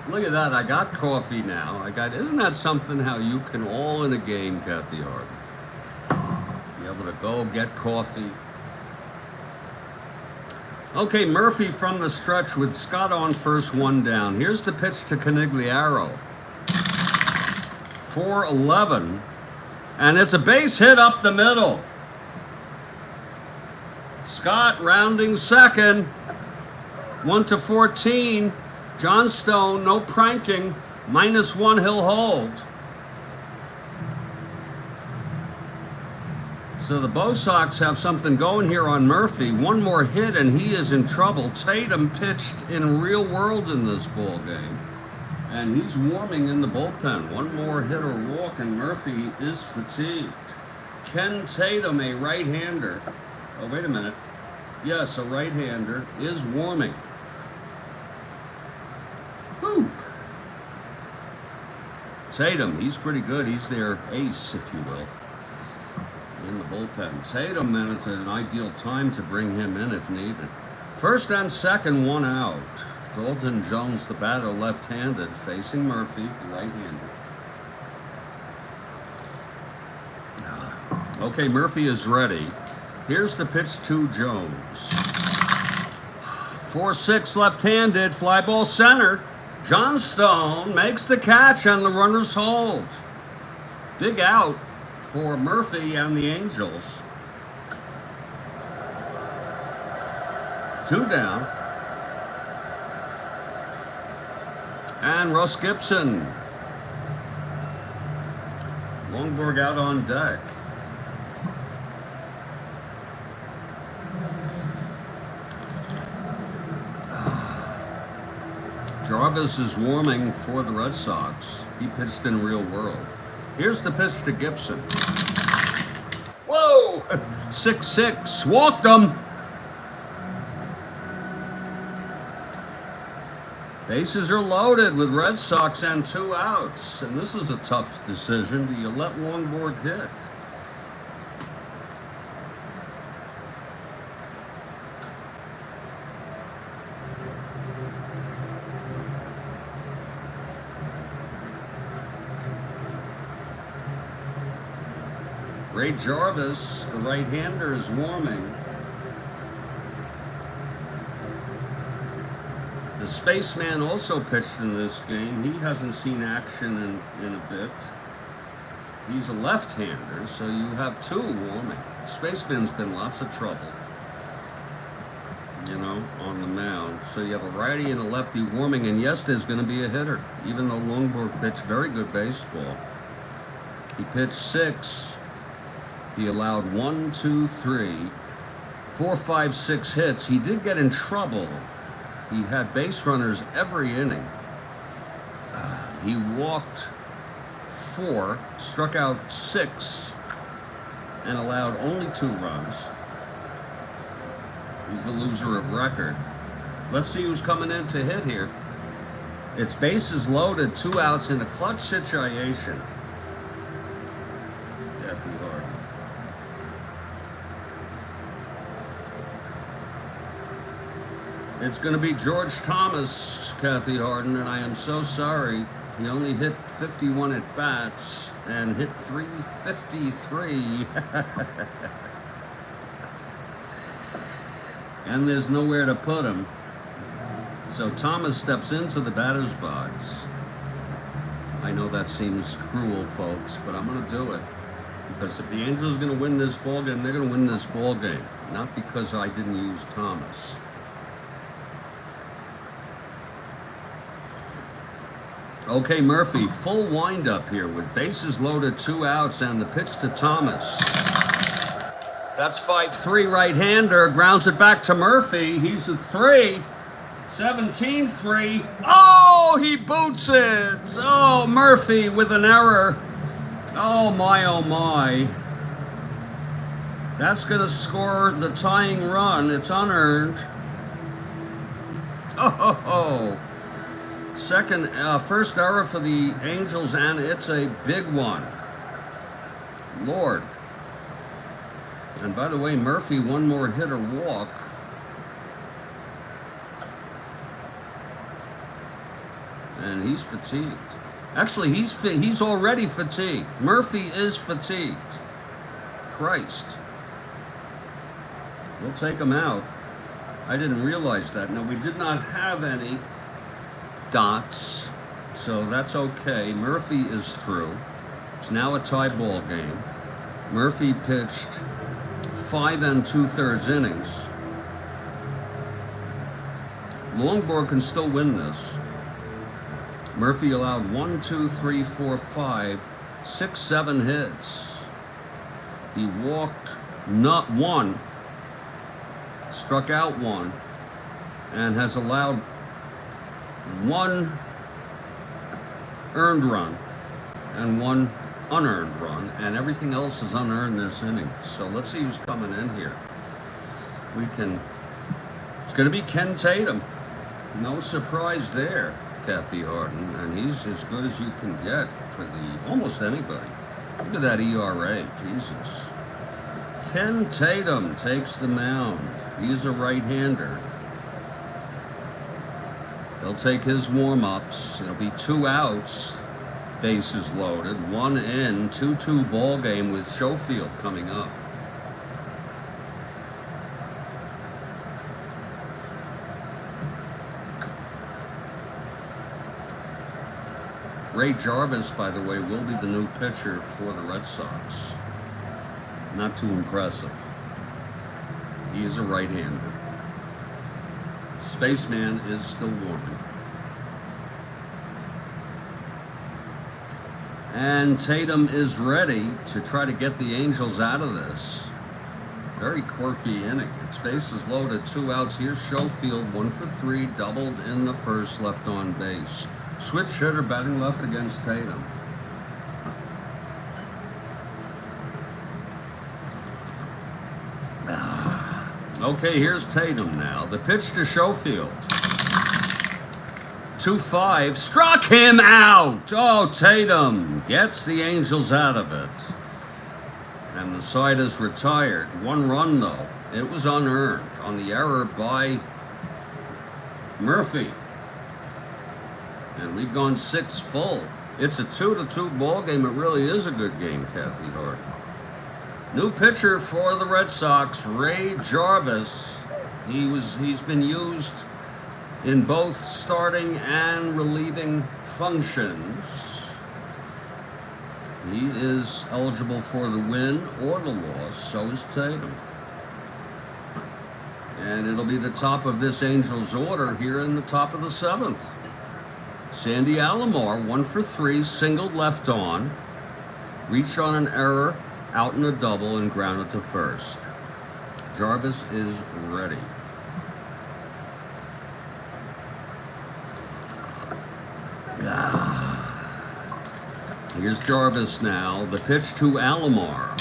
Look at that, I got coffee now. Isn't that something how you can all in a game, Kathy Hart? Be able to go get coffee. Okay, Murphy from the stretch with Scott on first, 1 down. Here's the pitch to Conigliaro. 4-11, and it's a base hit up the middle. Scott rounding second. 1-14. Johnstone, no pranking. -1, he'll hold. So the Bo Sox have something going here on Murphy. 1 more hit and he is in trouble. Tatum pitched in real world in this ball game, and he's warming in the bullpen. 1 more hit or walk and Murphy is fatigued. Ken Tatum, a right-hander. Oh, wait a minute. Yes, a right-hander is warming. Whew. Tatum, he's pretty good. He's their ace, if you will, in the bullpen. Tatum, and it's an ideal time to bring him in if needed. First and second, 1 out. Dalton Jones, the batter, left-handed, facing Murphy, right-handed. Okay, Murphy is ready. Here's the pitch to Jones. 4-6, left-handed, fly ball center. Johnstone makes the catch and the runners hold. Big out for Murphy and the Angels. 2 down. And Russ Gibson. Longborg out on deck. Jarvis is warming for the Red Sox. He pitched in real world. Here's the pitch to Gibson. Whoa! 6-6. Walked him. Bases are loaded with Red Sox and 2 outs. And this is a tough decision. Do you let Longborg hit? Ray Jarvis, the right-hander, is warming. The Spaceman also pitched in this game. He hasn't seen action in a bit. He's a left-hander, so you have two warming. Spaceman's been lots of trouble, you know, on the mound. So you have a righty and a lefty warming, and yes, there's going to be a hitter. Even though Longborg pitched very good baseball. He pitched 6. He allowed 1, 2, 3, 4, 5, 6 hits. He did get in trouble. He had base runners every inning. He walked 4, struck out 6, and allowed only 2 runs. He's the loser of record. Let's see who's coming in to hit here. It's bases loaded, 2 outs in a clutch situation. It's going to be George Thomas, Kathy Harden, and I am so sorry. He only hit 51 at bats and hit 353. And there's nowhere to put him. So Thomas steps into the batter's box. I know that seems cruel, folks, but I'm going to do it. Because if the Angels are going to win this ball game, they're going to win this ball game. Not because I didn't use Thomas. Okay, Murphy, full windup here with bases loaded, 2 outs, and the pitch to Thomas. That's 5-3 right-hander, grounds it back to Murphy. He's a 3, 17-3. Oh, he boots it. Oh, Murphy with an error. Oh my. That's going to score the tying run. It's unearned. Oh. First error for the Angels, and it's a big one. Lord. And by the way, Murphy, one more hit or walk. And he's fatigued. Actually, he's already fatigued. Murphy is fatigued. Christ. We'll take him out. I didn't realize that. No, we did not have any dots, so that's okay. Murphy is through. It's now a tie ball game. Murphy pitched 5 2/3 innings. Longborg can still win this. Murphy allowed 1, 2, 3, 4, 5, 6, 7 hits. He walked not 1, struck out 1, and has allowed 1 earned run and 1 unearned run, and everything else is unearned this inning. So let's see who's coming in here. It's going to be Ken Tatum. No surprise there, Kathy Harden, and he's as good as you can get for almost anybody. Look at that ERA, Jesus. Ken Tatum takes the mound. He's a right-hander. He'll take his warm-ups. It'll be 2 outs, bases loaded, 1 in, 2-2 ball game with Schofield coming up. Ray Jarvis, by the way, will be the new pitcher for the Red Sox. Not too impressive. He is a right-hander. Spaceman is still warming. And Tatum is ready to try to get the Angels out of this. Very quirky inning. It's bases loaded, 2 outs. Here's Schofield, 1 for 3, doubled in the first, left on base. Switch hitter batting left against Tatum. Okay, here's Tatum now. The pitch to Schofield. 2-5. Struck him out. Oh, Tatum gets the Angels out of it. And the side is retired. 1 run, though. It was unearned on the error by Murphy. And we've gone 6 full. It's a 2-2 ball game. It really is a good game, Kathy Harden. New pitcher for the Red Sox, Ray Jarvis. He's been used in both starting and relieving functions. He is eligible for the win or the loss, so is Tatum. And it'll be the top of this Angels order here in the top of the 7th. Sandy Alomar, 1 for 3, singled left on, reached on an error, out in a double, and grounded to first. Jarvis is ready. Here's Jarvis now. The pitch to Alomar.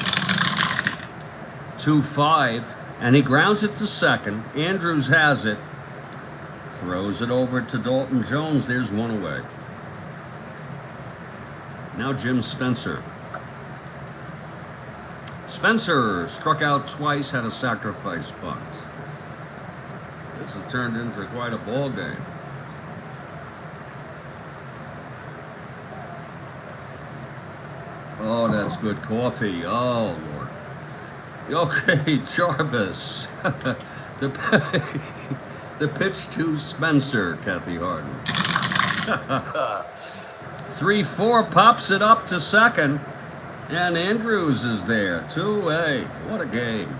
2-5, and he grounds it to second. Andrews has it. Throws it over to Dalton Jones. There's one away. Now Jim Spencer. Spencer struck out twice, had a sacrifice bunt. This has turned into quite a ball game. Oh, that's good coffee. Oh, Lord. Okay, Jarvis. The pitch to Spencer, Kathy Harden. 3-4, pops it up to second. And Andrews is there. 2-A. What a game.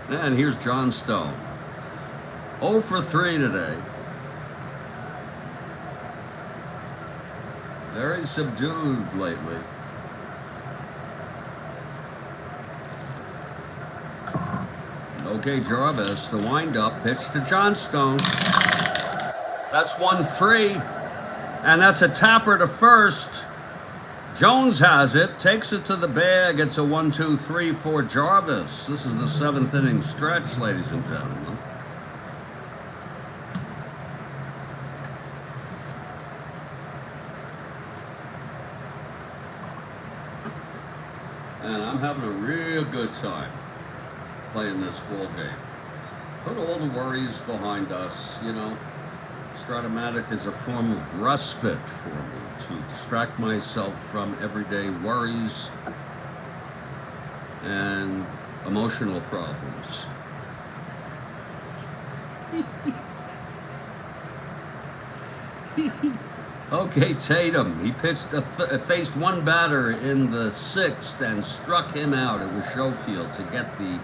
And here's John Stone. 0 for 3 today. Very subdued lately. Okay, Jarvis, the windup, pitch to Johnstone. That's 1-3, and that's a tapper to first. Jones has it, takes it to the bag. It's a 1-2-3 for Jarvis. This is the 7th inning stretch, ladies and gentlemen. And I'm having a real good time playing this ball game. Put all the worries behind us, you know. Strat-O-Matic is a form of respite for me to distract myself from everyday worries and emotional problems. Okay, Tatum. He faced one batter in the 6th and struck him out. It was Schofield to get the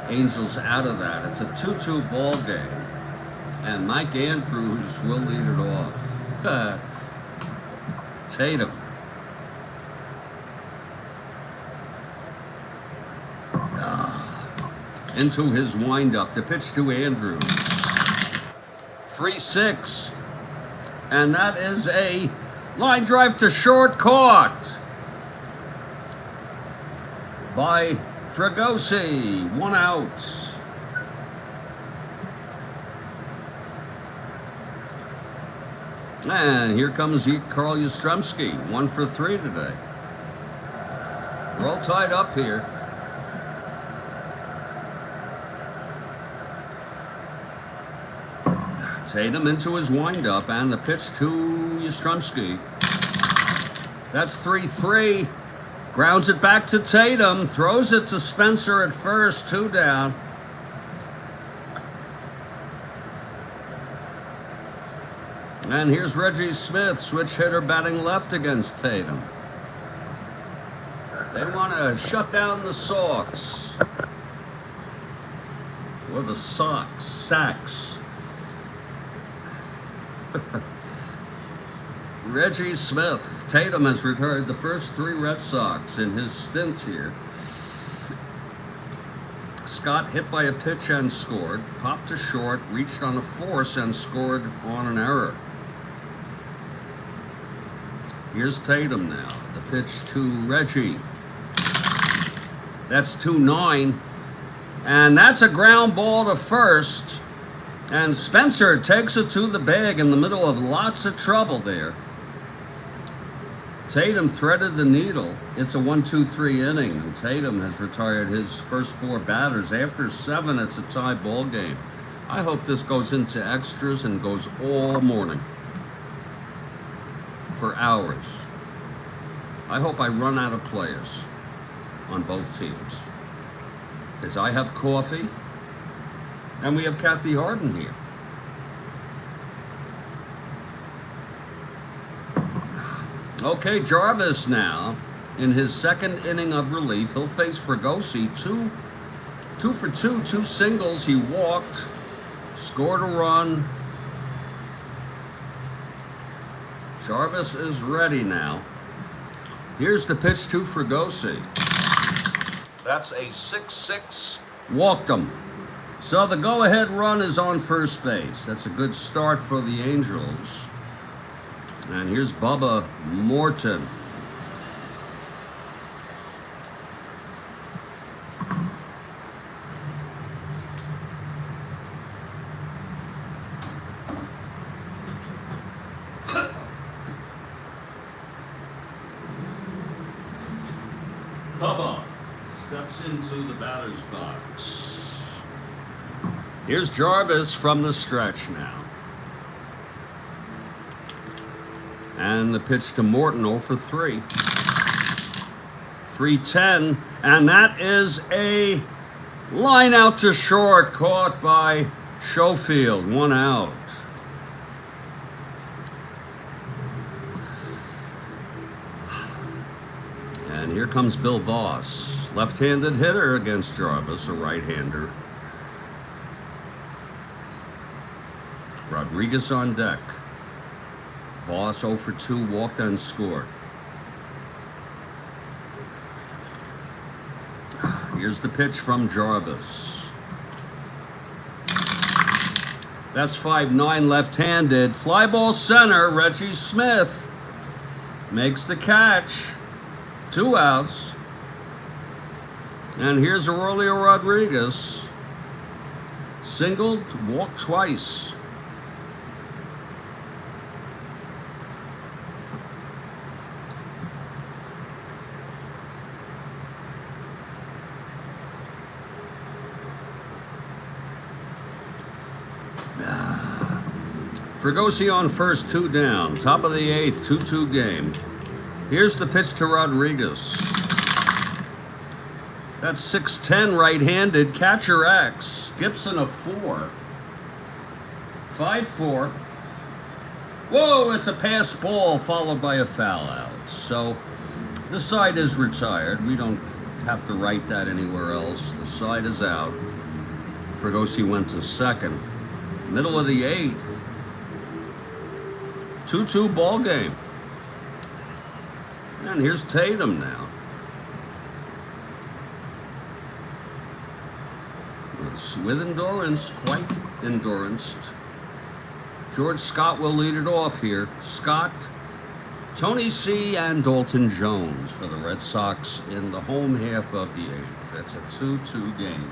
Angels out of that. It's a 2-2 ball game, and Mike Andrews will lead it off. Tatum. Into his windup. The pitch to Andrews. 3-6, and that is a line drive to short, caught by Fregosi. 1 out. And here comes Carl Yastrzemski. 1 for 3 today. We're all tied up here. Tatum into his windup, and the pitch to Yastrzemski. That's 3-3. Grounds it back to Tatum. Throws it to Spencer at first. 2 down. And here's Reggie Smith, switch hitter, batting left against Tatum. They want to shut down the Sox. Or the Sacks. Reggie Smith. Tatum has retired the first 3 Red Sox in his stint here. Scott hit by a pitch and scored. Popped to short, reached on a force and scored on an error. Here's Tatum now. The pitch to Reggie. That's 2-9. And that's a ground ball to first. And Spencer takes it to the bag in the middle of lots of trouble there. Tatum threaded the needle. It's a 1-2-3 inning, and Tatum has retired his first 4 batters. After 7, it's a tie ball game. I hope this goes into extras and goes all morning. For hours. I hope I run out of players. on both teams. Because I have coffee, and we have Kathy Harden here. Okay, Jarvis now, in his second inning of relief, he'll face Fregosi. Two for two singles. He walked, scored a run. Jarvis is ready now. Here's the pitch to Fregosi. That's a 6-6, walked him. So the go-ahead run is on first base. That's a good start for the Angels. And here's Bubba Morton. Bubba steps into the batter's box. Here's Jarvis from the stretch now. And the pitch to Morton, 0 for 3. 3-10, and that is a line out to short, caught by Schofield, 1 out. And here comes Bill Voss, left-handed hitter against Jarvis, a right-hander. Rodriguez on deck. Voss 0 for 2, walked unscored. Here's the pitch from Jarvis. That's 5-9 left-handed. Fly ball center, Reggie Smith makes the catch. 2 outs. And here's Aurelio Rodriguez. Singled, walked twice. Fregosi on first, 2 down. Top of the 8th, 2-2 game. Here's the pitch to Rodriguez. That's 6-10 right-handed. Catcher X. Gibson a 4. 5-4. Whoa, it's a pass ball followed by a foul out. So the side is retired. We don't have to write that anywhere else. The side is out. Fregosi went to second. Middle of the 8th. 2-2 ball game. And here's Tatum now. It's with endurance, quite enduranced. George Scott will lead it off here. Scott, Tony C., and Dalton Jones for the Red Sox in the home half of the 8th. That's a 2-2 game.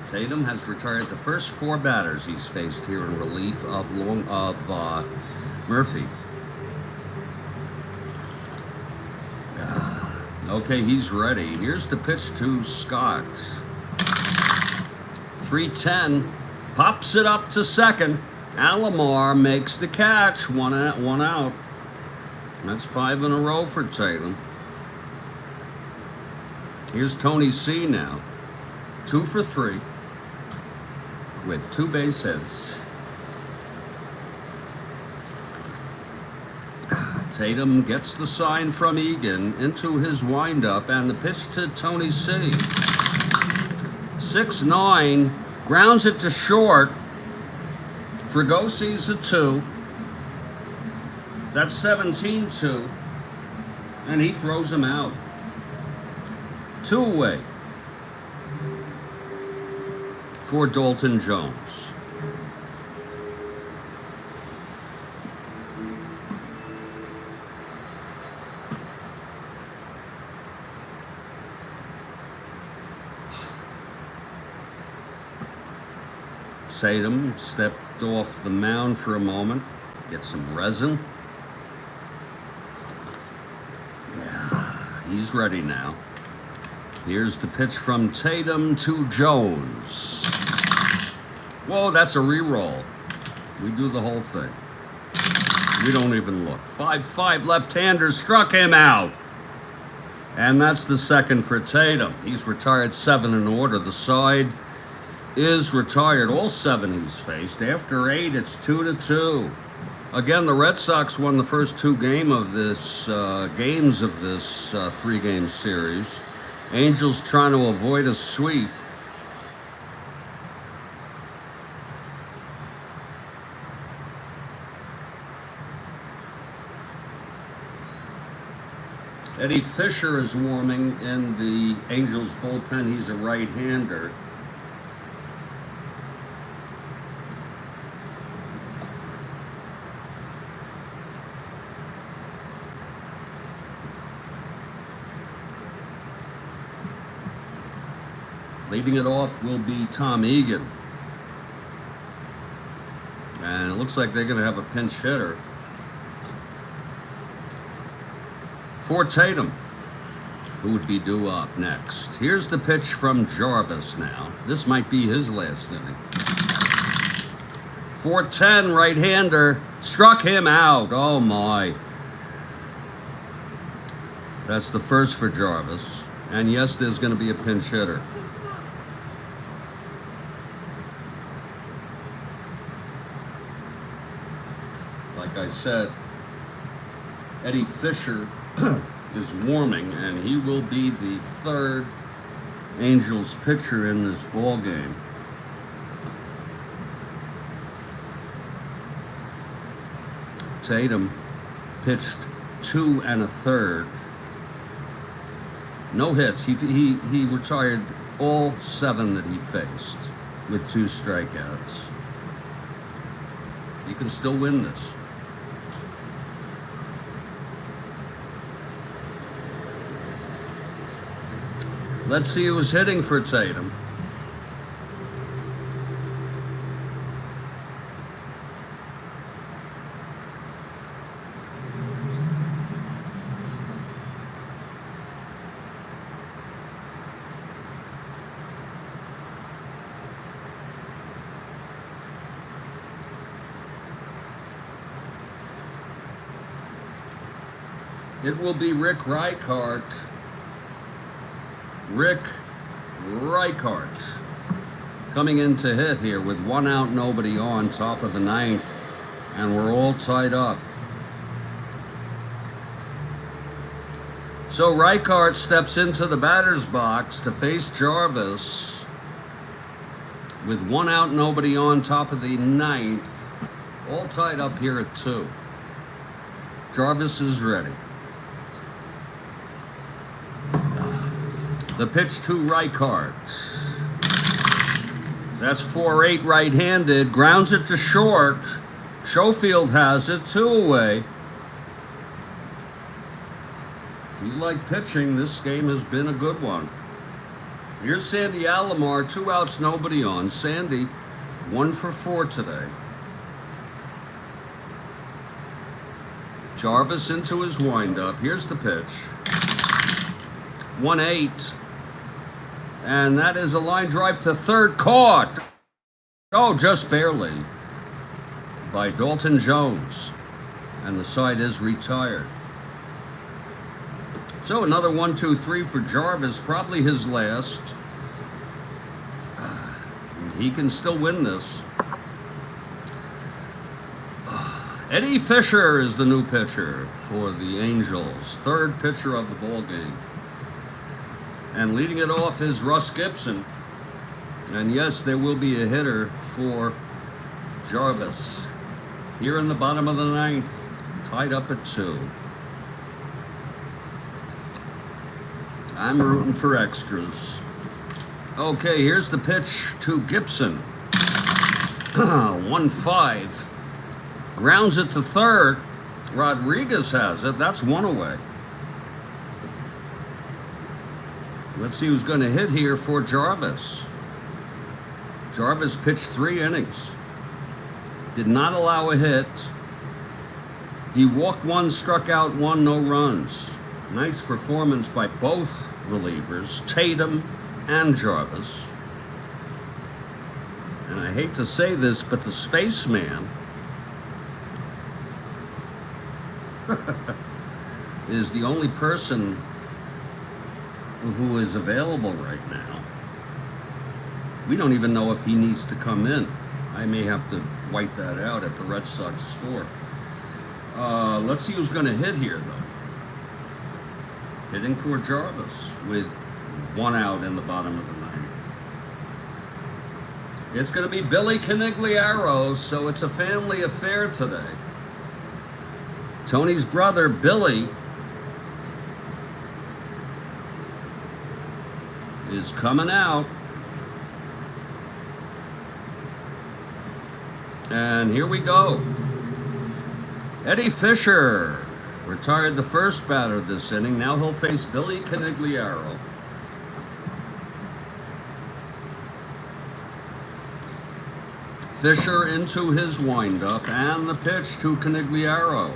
Tatum has retired the first 4 batters he's faced here in relief of Murphy. Okay, he's ready. Here's the pitch to Scott. 3-10, pops it up to second. Alomar makes the catch. 1 out. That's 5 in a row for Tatum. Here's Tony C. now. 2 for 3. With 2 base hits. Tatum gets the sign from Egan into his windup, and the pitch to Tony C. 6-9, grounds it to short. Fregosi's a 2. That's 17-2, and he throws him out. 2 away for Dalton Jones. Tatum stepped off the mound for a moment, get some resin. Yeah, he's ready now. Here's the pitch from Tatum to Jones. Whoa, that's a re-roll. We do the whole thing. We don't even look. 5-5 left-hander struck him out. And that's the second for Tatum. He's retired 7 in order. The side is retired. All 7 he's faced. After 8, it's 2-2. Again, the Red Sox won the first 2 games of this 3-game series. Angels trying to avoid a sweep. Eddie Fisher is warming in the Angels bullpen. He's a right-hander. Leading it off will be Tom Egan. And it looks like they're going to have a pinch hitter for Tatum, who would be due up next. Here's the pitch from Jarvis now. This might be his last inning. 4-10 right-hander. Struck him out. Oh, my. That's the first for Jarvis. And yes, there's going to be a pinch hitter. Like I said, Eddie Fisher is warming, and he will be the third Angels pitcher in this ball game. Tatum pitched 2 1/3. No hits. He retired all 7 that he faced with 2 strikeouts. You can still win this. Let's see who's hitting for Tatum. It will be Rick Reichart. Rick Reichart coming in to hit here with 1 out, nobody on, top of the 9th, and we're all tied up. So Reichart steps into the batter's box to face Jarvis with 1 out, nobody on, top of the 9th, all tied up here at 2. Jarvis is ready. The pitch to Reichart. That's 4-8 right-handed. Grounds it to short. Schofield has it. 2 away. If you like pitching, this game has been a good one. Here's Sandy Alomar. 2 outs, nobody on. Sandy, 1 for 4 today. Jarvis into his windup. Here's the pitch. 1-8. And that is a line drive to third, caught. Oh, just barely. By Dalton Jones. And the side is retired. So another 1-2-3 for Jarvis, probably his last. He can still win this. Eddie Fisher is the new pitcher for the Angels. 3rd pitcher of the ball game. And leading it off is Russ Gibson. And yes, there will be a hitter for Jarvis. Here in the bottom of the 9th, tied up at 2. I'm rooting for extras. Okay, here's the pitch to Gibson. 1-5. Grounds it to third. Rodriguez has it. That's 1 away. Let's see who's going to hit here for Jarvis. Jarvis pitched 3 innings. Did not allow a hit. He walked 1, struck out 1, no runs. Nice performance by both relievers, Tatum and Jarvis. And I hate to say this, but the spaceman is the only person who is available right now. We don't even know if he needs to come in. I may have to white that out if the Red Sox score. Let's see who's going to hit here, though. Hitting for Jarvis with 1 out in the bottom of the 9th. It's going to be Billy Canigliaro, so it's a family affair today. Tony's brother, Billy, is coming out. And here we go. Eddie Fisher retired the first batter this inning. Now he'll face Billy Canigliaro. Fisher into his windup, and the pitch to Canigliaro.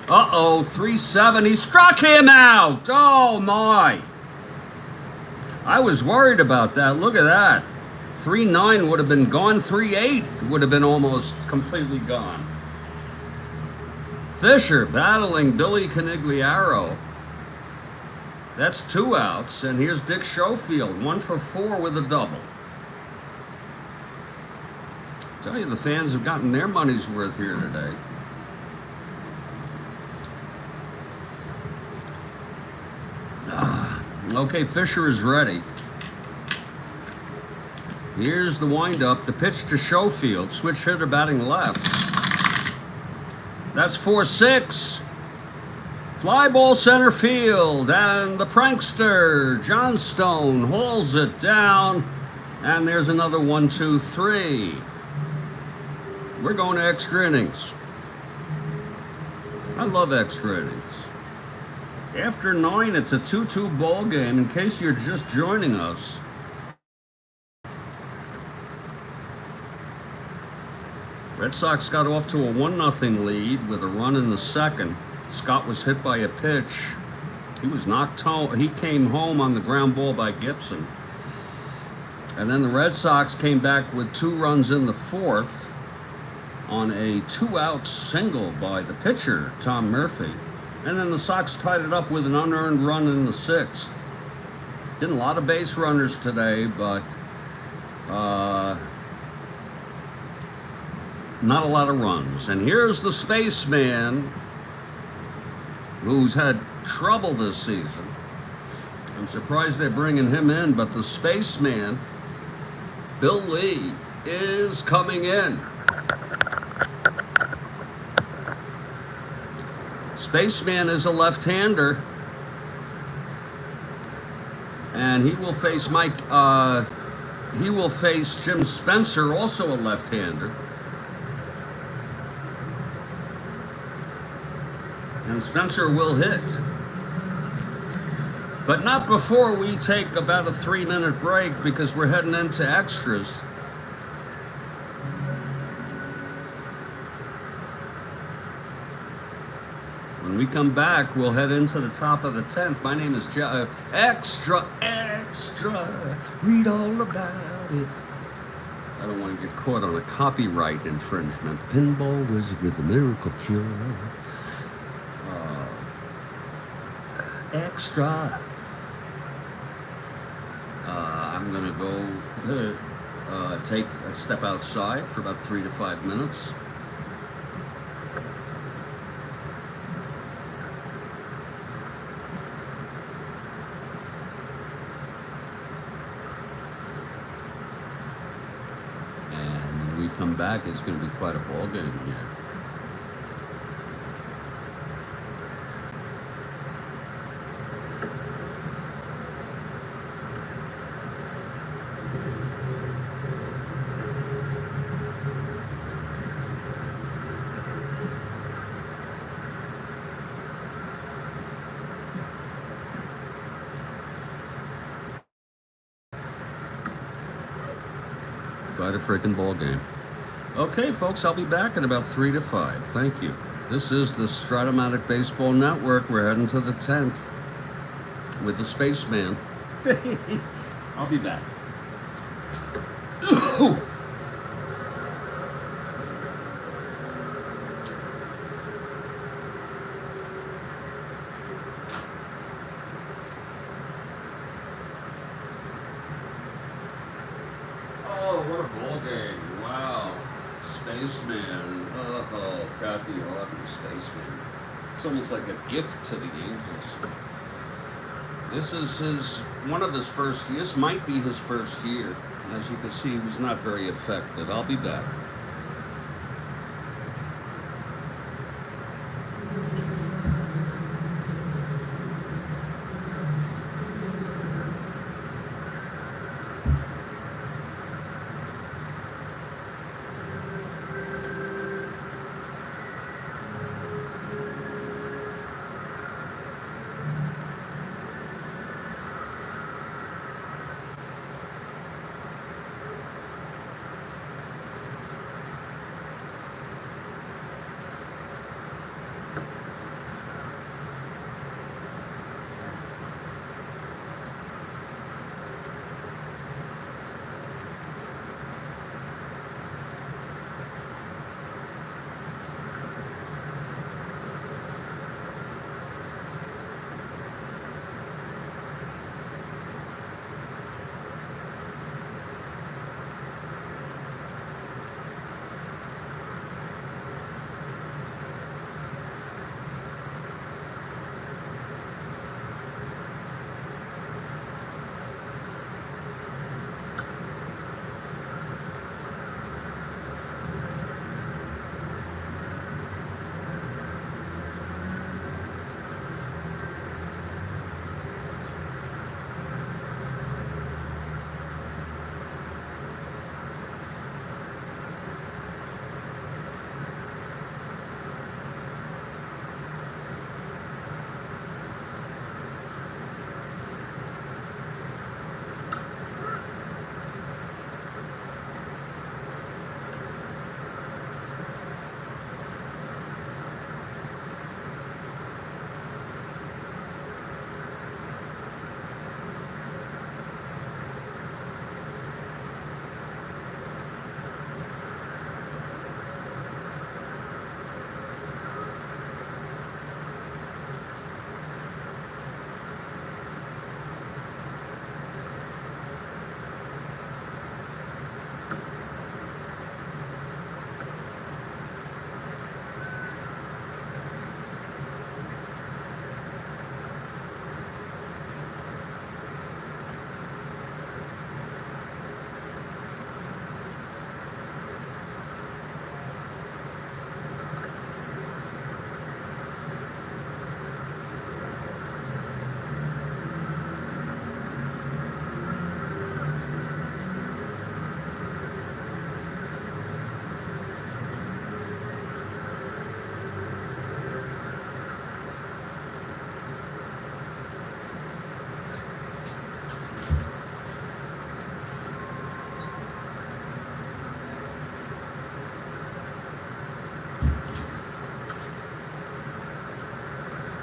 Uh-oh, 3-7. He struck him out. Oh, my. I was worried about that. Look at that. 3-9 would have been gone. 3-8 would have been almost completely gone. Fisher battling Billy Canigliaro. That's 2 outs. And here's Dick Schofield, 1 for 4 with a double. I tell you, the fans have gotten their money's worth here today. Okay, Fisher is ready. Here's the windup. The pitch to Schofield. Switch hitter batting left. That's 4-6. Fly ball center field. And the prankster, Johnstone, hauls it down. And there's another 1-2-3. We're going to extra innings. I love extra innings. After 9, it's a 2-2 ball game. In case you're just joining us, Red Sox got off to a 1-0 lead with a run in the second. Scott was hit by a pitch. He was knocked home. He came home on the ground ball by Gibson. And then the Red Sox came back with 2 runs in the 4th on a 2-out single by the pitcher, Tom Murphy. And then the Sox tied it up with an unearned run in the 6th. Getting a lot of base runners today, but not a lot of runs. And here's the spaceman who's had trouble this season. I'm surprised they're bringing him in, but the spaceman, Bill Lee, is coming in. Spaceman is a left-hander, and he will face Jim Spencer, also a left-hander. And Spencer will hit. But not before we take about a 3-minute break, because we're heading into extras. When we come back, we'll head into the top of the 10th. My name is Extra, read all about it. I don't want to get caught on a copyright infringement. Pinball was with a miracle cure. Extra. I'm going to go take a step outside for about 3 to 5 minutes. Come back, it's going to be quite a ball game here. Quite a freaking ball game. Okay, folks, I'll be back in about 3 to 5. Thank you. This is the Strat-O-Matic Baseball Network. We're heading to the 10th with the Spaceman. I'll be back. Spaceman. Oh, Kathy Harvey, Spaceman. It's almost like a gift to the Angels. This is one of his first years. This might be his first year. As you can see, he was not very effective. I'll be back.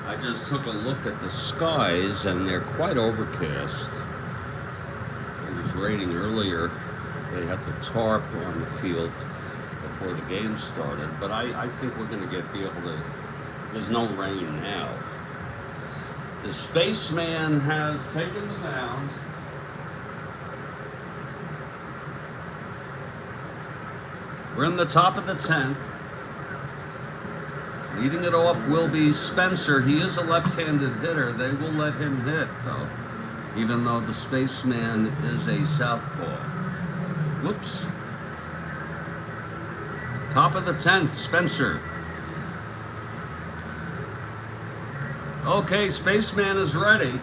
I just took a look at the skies and they're quite overcast. I was reading earlier they had the tarp on the field before the game started, but I think we're going to be able to, there's no rain now. The Spaceman has taken the mound. We're in the top of the 10th. Leading it off will be Spencer. He is a left-handed hitter. They will let him hit, though, even though the Spaceman is a southpaw. Whoops. Top of the 10th, Spencer. Okay, Spaceman is ready.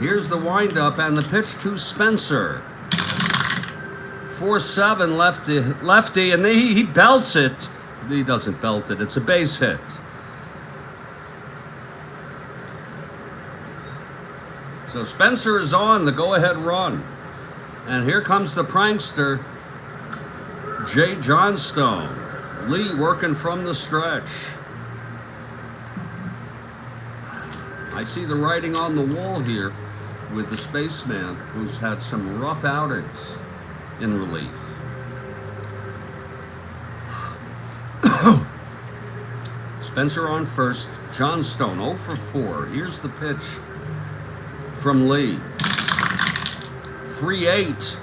Here's the windup and the pitch to Spencer. 4-7 lefty, and he belts it. He doesn't belt it. It's a base hit. So Spencer is on the go-ahead run. And here comes the prankster, Jay Johnstone. Lee working from the stretch. I see the writing on the wall here with the Spaceman, who's had some rough outings in relief. Spencer on first, Johnstone 0 for 4. Here's the pitch from Lee. 3-8.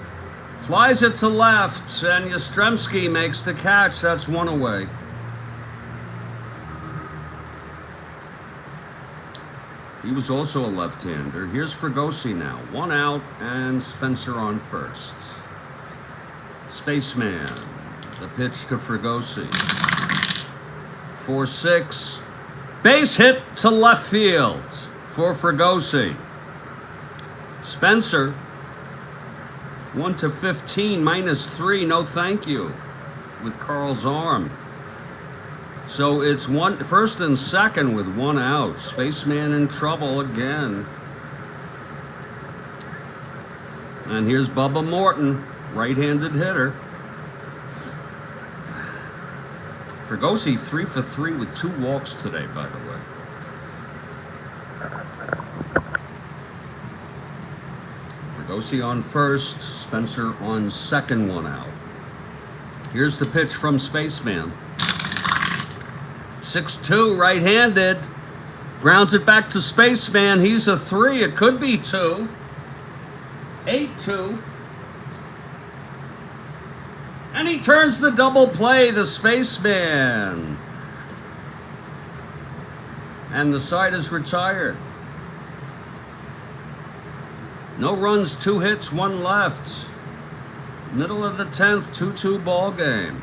Flies it to left, and Yastrzemski makes the catch. That's one away. He was also a left-hander. Here's Fregosi now. One out, and Spencer on first. Spaceman. The pitch to Fregosi. 4-6. Base hit to left field for Fregosi. Spencer. 1-15, -3. No thank you with Carl's arm. So it's first and second with one out. Spaceman in trouble again. And here's Bubba Morton, right-handed hitter. Fregosi 3 for 3 with 2 walks today, by the way. Fregosi on first, Spencer on second, one out. Here's the pitch from Spaceman. 6-2, right-handed. Grounds it back to Spaceman. He's a 3. It could be 2. 8-2. And he turns the double play, the Spaceman. And the side is retired. No runs, 2 hits, 1 left. Middle of the 10th, 2-2 ball game.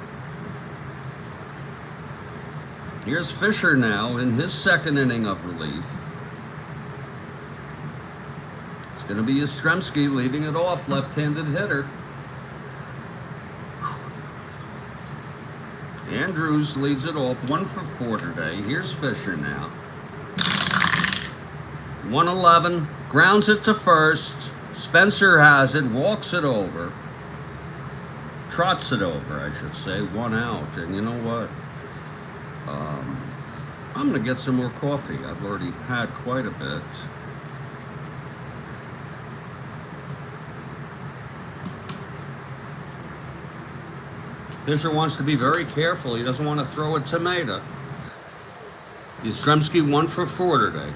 Here's Fisher now in his second inning of relief. It's going to be Yastrzemski leading it off, left-handed hitter. Andrews leads it off, 1 for 4 today. Here's Fisher now. 1-11, grounds it to first. Spencer has it, walks it over. Trots it over, I should say, 1 out. And you know what? I'm going to get some more coffee. I've already had quite a bit. Fisher wants to be very careful. He doesn't want to throw a tomato. Yastrzemski 1 for 4 today.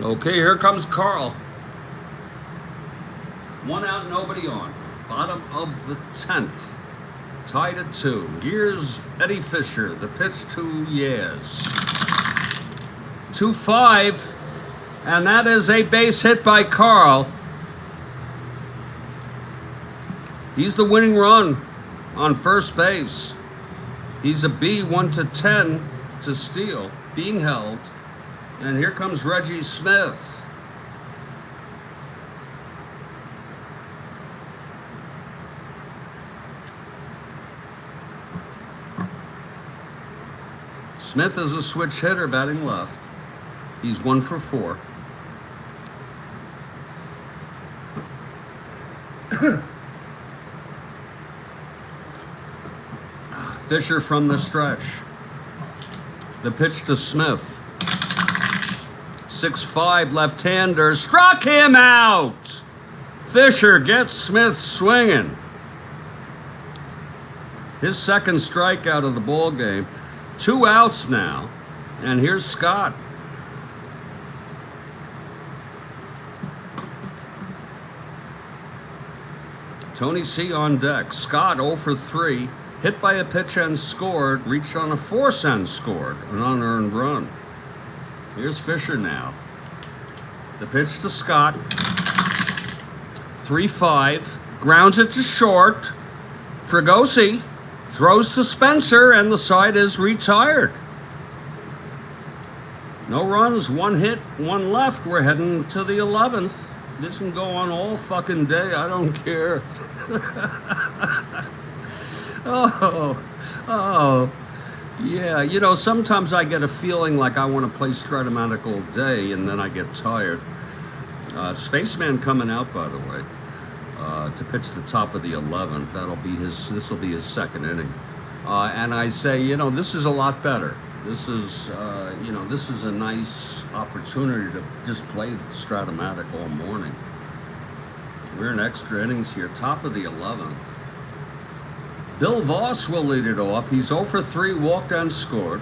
Okay, here comes Carl. 1 out, nobody on. Bottom of the 10th. Tied at 2. Here's Eddie Fisher. The pitch to Yaz. 2-5. And that is a base hit by Carl. He's the winning run on first base. He's a B, 1-10 to steal. Being held. And here comes Reggie Smith. Smith is a switch hitter, batting left. He's 1 for 4. Fisher from the stretch. The pitch to Smith. 6-5 left-hander, struck him out. Fisher gets Smith swinging. His second strikeout of the ball game. 2 outs now, and here's Scott. Tony C on deck. Scott 0 for 3, hit by a pitch and scored, reached on a force and scored, an unearned run. Here's Fisher now. The pitch to Scott. 3-5. Grounds it to short. Fregosi throws to Spencer, and the side is retired. No runs, 1 hit, 1 left. We're heading to the 11th. This can go on all fucking day. I don't care. Oh. Yeah, you know, sometimes I get a feeling like I want to play Strat-O-Matic all day, and then I get tired. Spaceman coming out, by the way. to pitch the top of the 11th. This will be his second inning. And I say, this is a lot better. This is, this is a nice opportunity to just play Strat-O-Matic all morning. We're in extra innings here, top of the 11th. Bill Voss will lead it off. He's 0 for 3, walked and scored.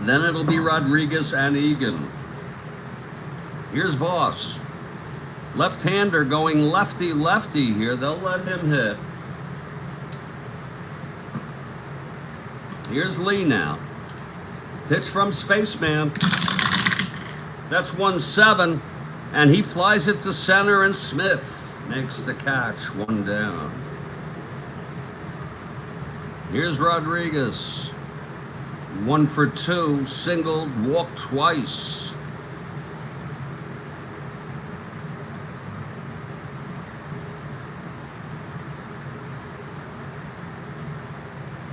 Then it'll be Rodriguez and Egan. Here's Voss. Left-hander going lefty-lefty here. They'll let him hit. Here's Lee now. Pitch from Spaceman. That's 1-7. And he flies it to center, and Smith makes the catch, 1 down. Here's Rodriguez. 1 for 2, singled, walked twice.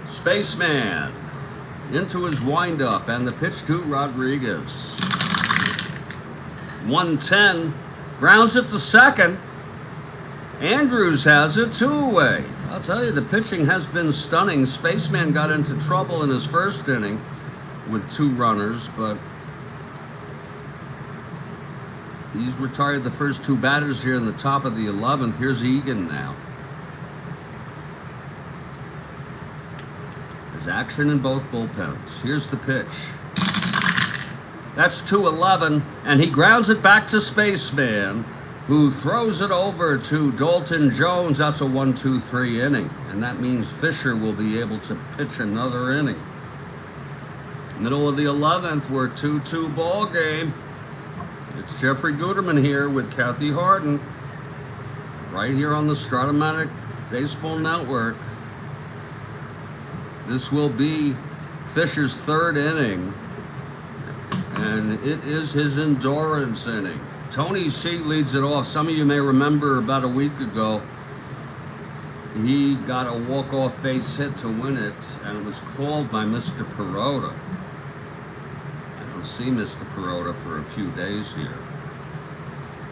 Spaceman into his windup, and the pitch to Rodriguez. 1-10, grounds it to second. Andrews has it 2 away. I'll tell you, the pitching has been stunning. Spaceman got into trouble in his first inning with 2 runners, but he's retired the first 2 batters here in the top of the 11th. Here's Egan now. There's action in both bullpens. Here's the pitch. That's 2-11, and he grounds it back to Spaceman, who throws it over to Dalton Jones. That's a 1-2-3 inning, and that means Fisher will be able to pitch another inning. Middle of the 11th, we're 2-2 ball game. It's Jeffrey Guterman here with Kathy Harden, right here on the Strat-O-Matic Baseball Network. This will be Fisher's 3rd inning, and it is his endurance inning. Tony C leads it off. Some of you may remember about a week ago, he got a walk-off base hit to win it, and it was called by Mr. Perota. I don't see Mr. Perota for a few days here.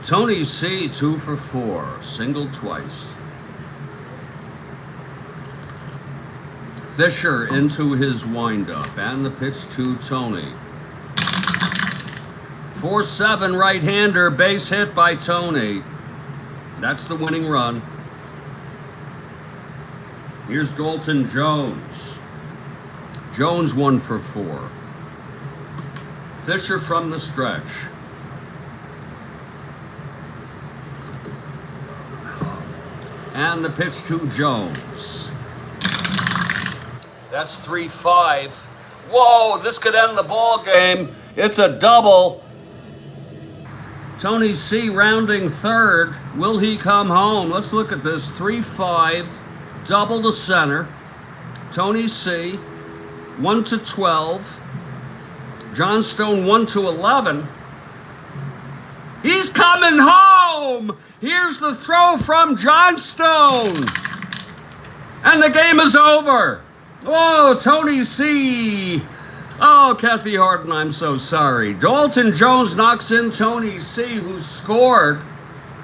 Tony C, 2 for 4, singled twice. Fisher into his windup, and the pitch to Tony. 4-7 right-hander, base hit by Tony. That's the winning run. Here's Dalton Jones. Jones 1 for 4. Fisher from the stretch. And the pitch to Jones. That's 3-5. Whoa, this could end the ball game. It's a double. Tony C rounding 3rd. Will he come home? Let's look at this. 3-5, double to center. Tony C, 1-12. Johnstone 1-11. He's coming home! Here's the throw from Johnstone. And the game is over. Whoa, Tony C. Oh, Kathy Harden, I'm so sorry. Dalton Jones knocks in Tony C, who scored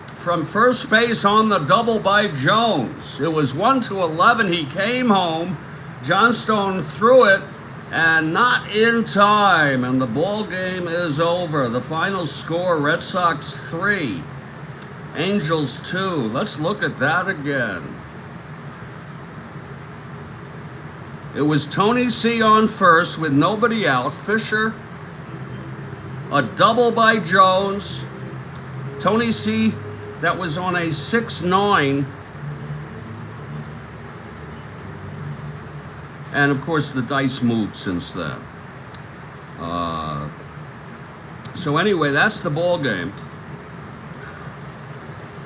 from first base on the double by Jones. It was 1-11. He came home. Johnstone threw it, and not in time. And the ball game is over. The final score, Red Sox 3, Angels 2. Let's look at that again. It was Tony C on first with nobody out. Fisher, a double by Jones. Tony C, that was on a 6-9. And of course the dice moved since then. So anyway, that's the ball game.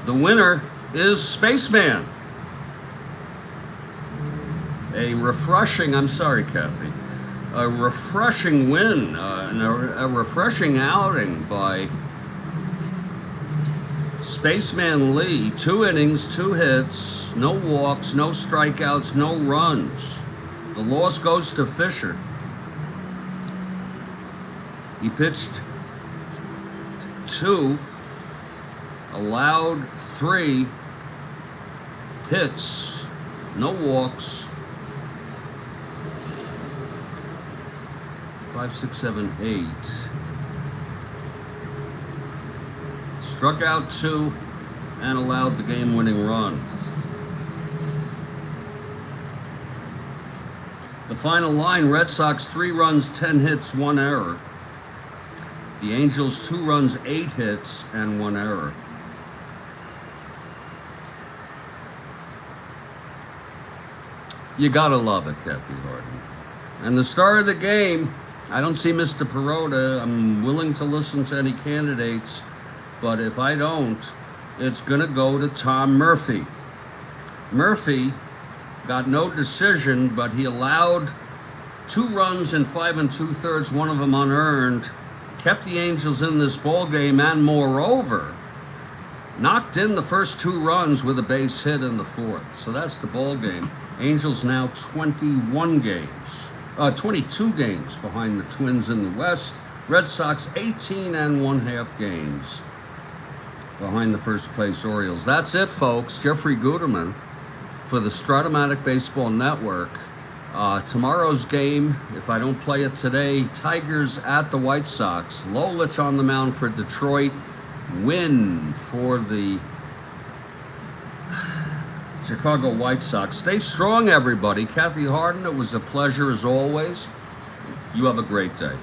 The winner is Spaceman. A refreshing win, and a refreshing outing by Spaceman Lee. 2 innings, 2 hits, no walks, no strikeouts, no runs. The loss goes to Fisher. He pitched 2 allowed 3 hits, no walks. 5, 6, 7, 8. Struck out 2 and allowed the game-winning run. The final line, Red Sox 3 runs, 10 hits, 1 error. The Angels 2 runs, 8 hits, and 1 error. You gotta love it, Kathy Harden. And the star of the game, I don't see Mr. Perota. I'm willing to listen to any candidates, but if I don't, it's gonna go to Tom Murphy. Murphy got no decision, but he allowed 2 runs in 5 2/3, one of them unearned, kept the Angels in this ball game, and moreover, knocked in the first 2 runs with a base hit in the 4th. So that's the ball game. Angels now 22 games behind the Twins in the West. Red Sox 18 1/2 games behind the first place Orioles. That's it, folks. Jeffrey Guterman for the Strat-O-Matic Baseball Network. Tomorrow's game, if I don't play it today, Tigers at the White Sox. Lolich on the mound for Detroit. Win for the Chicago White Sox. Stay strong, everybody. Kathy Harden, it was a pleasure as always. You have a great day.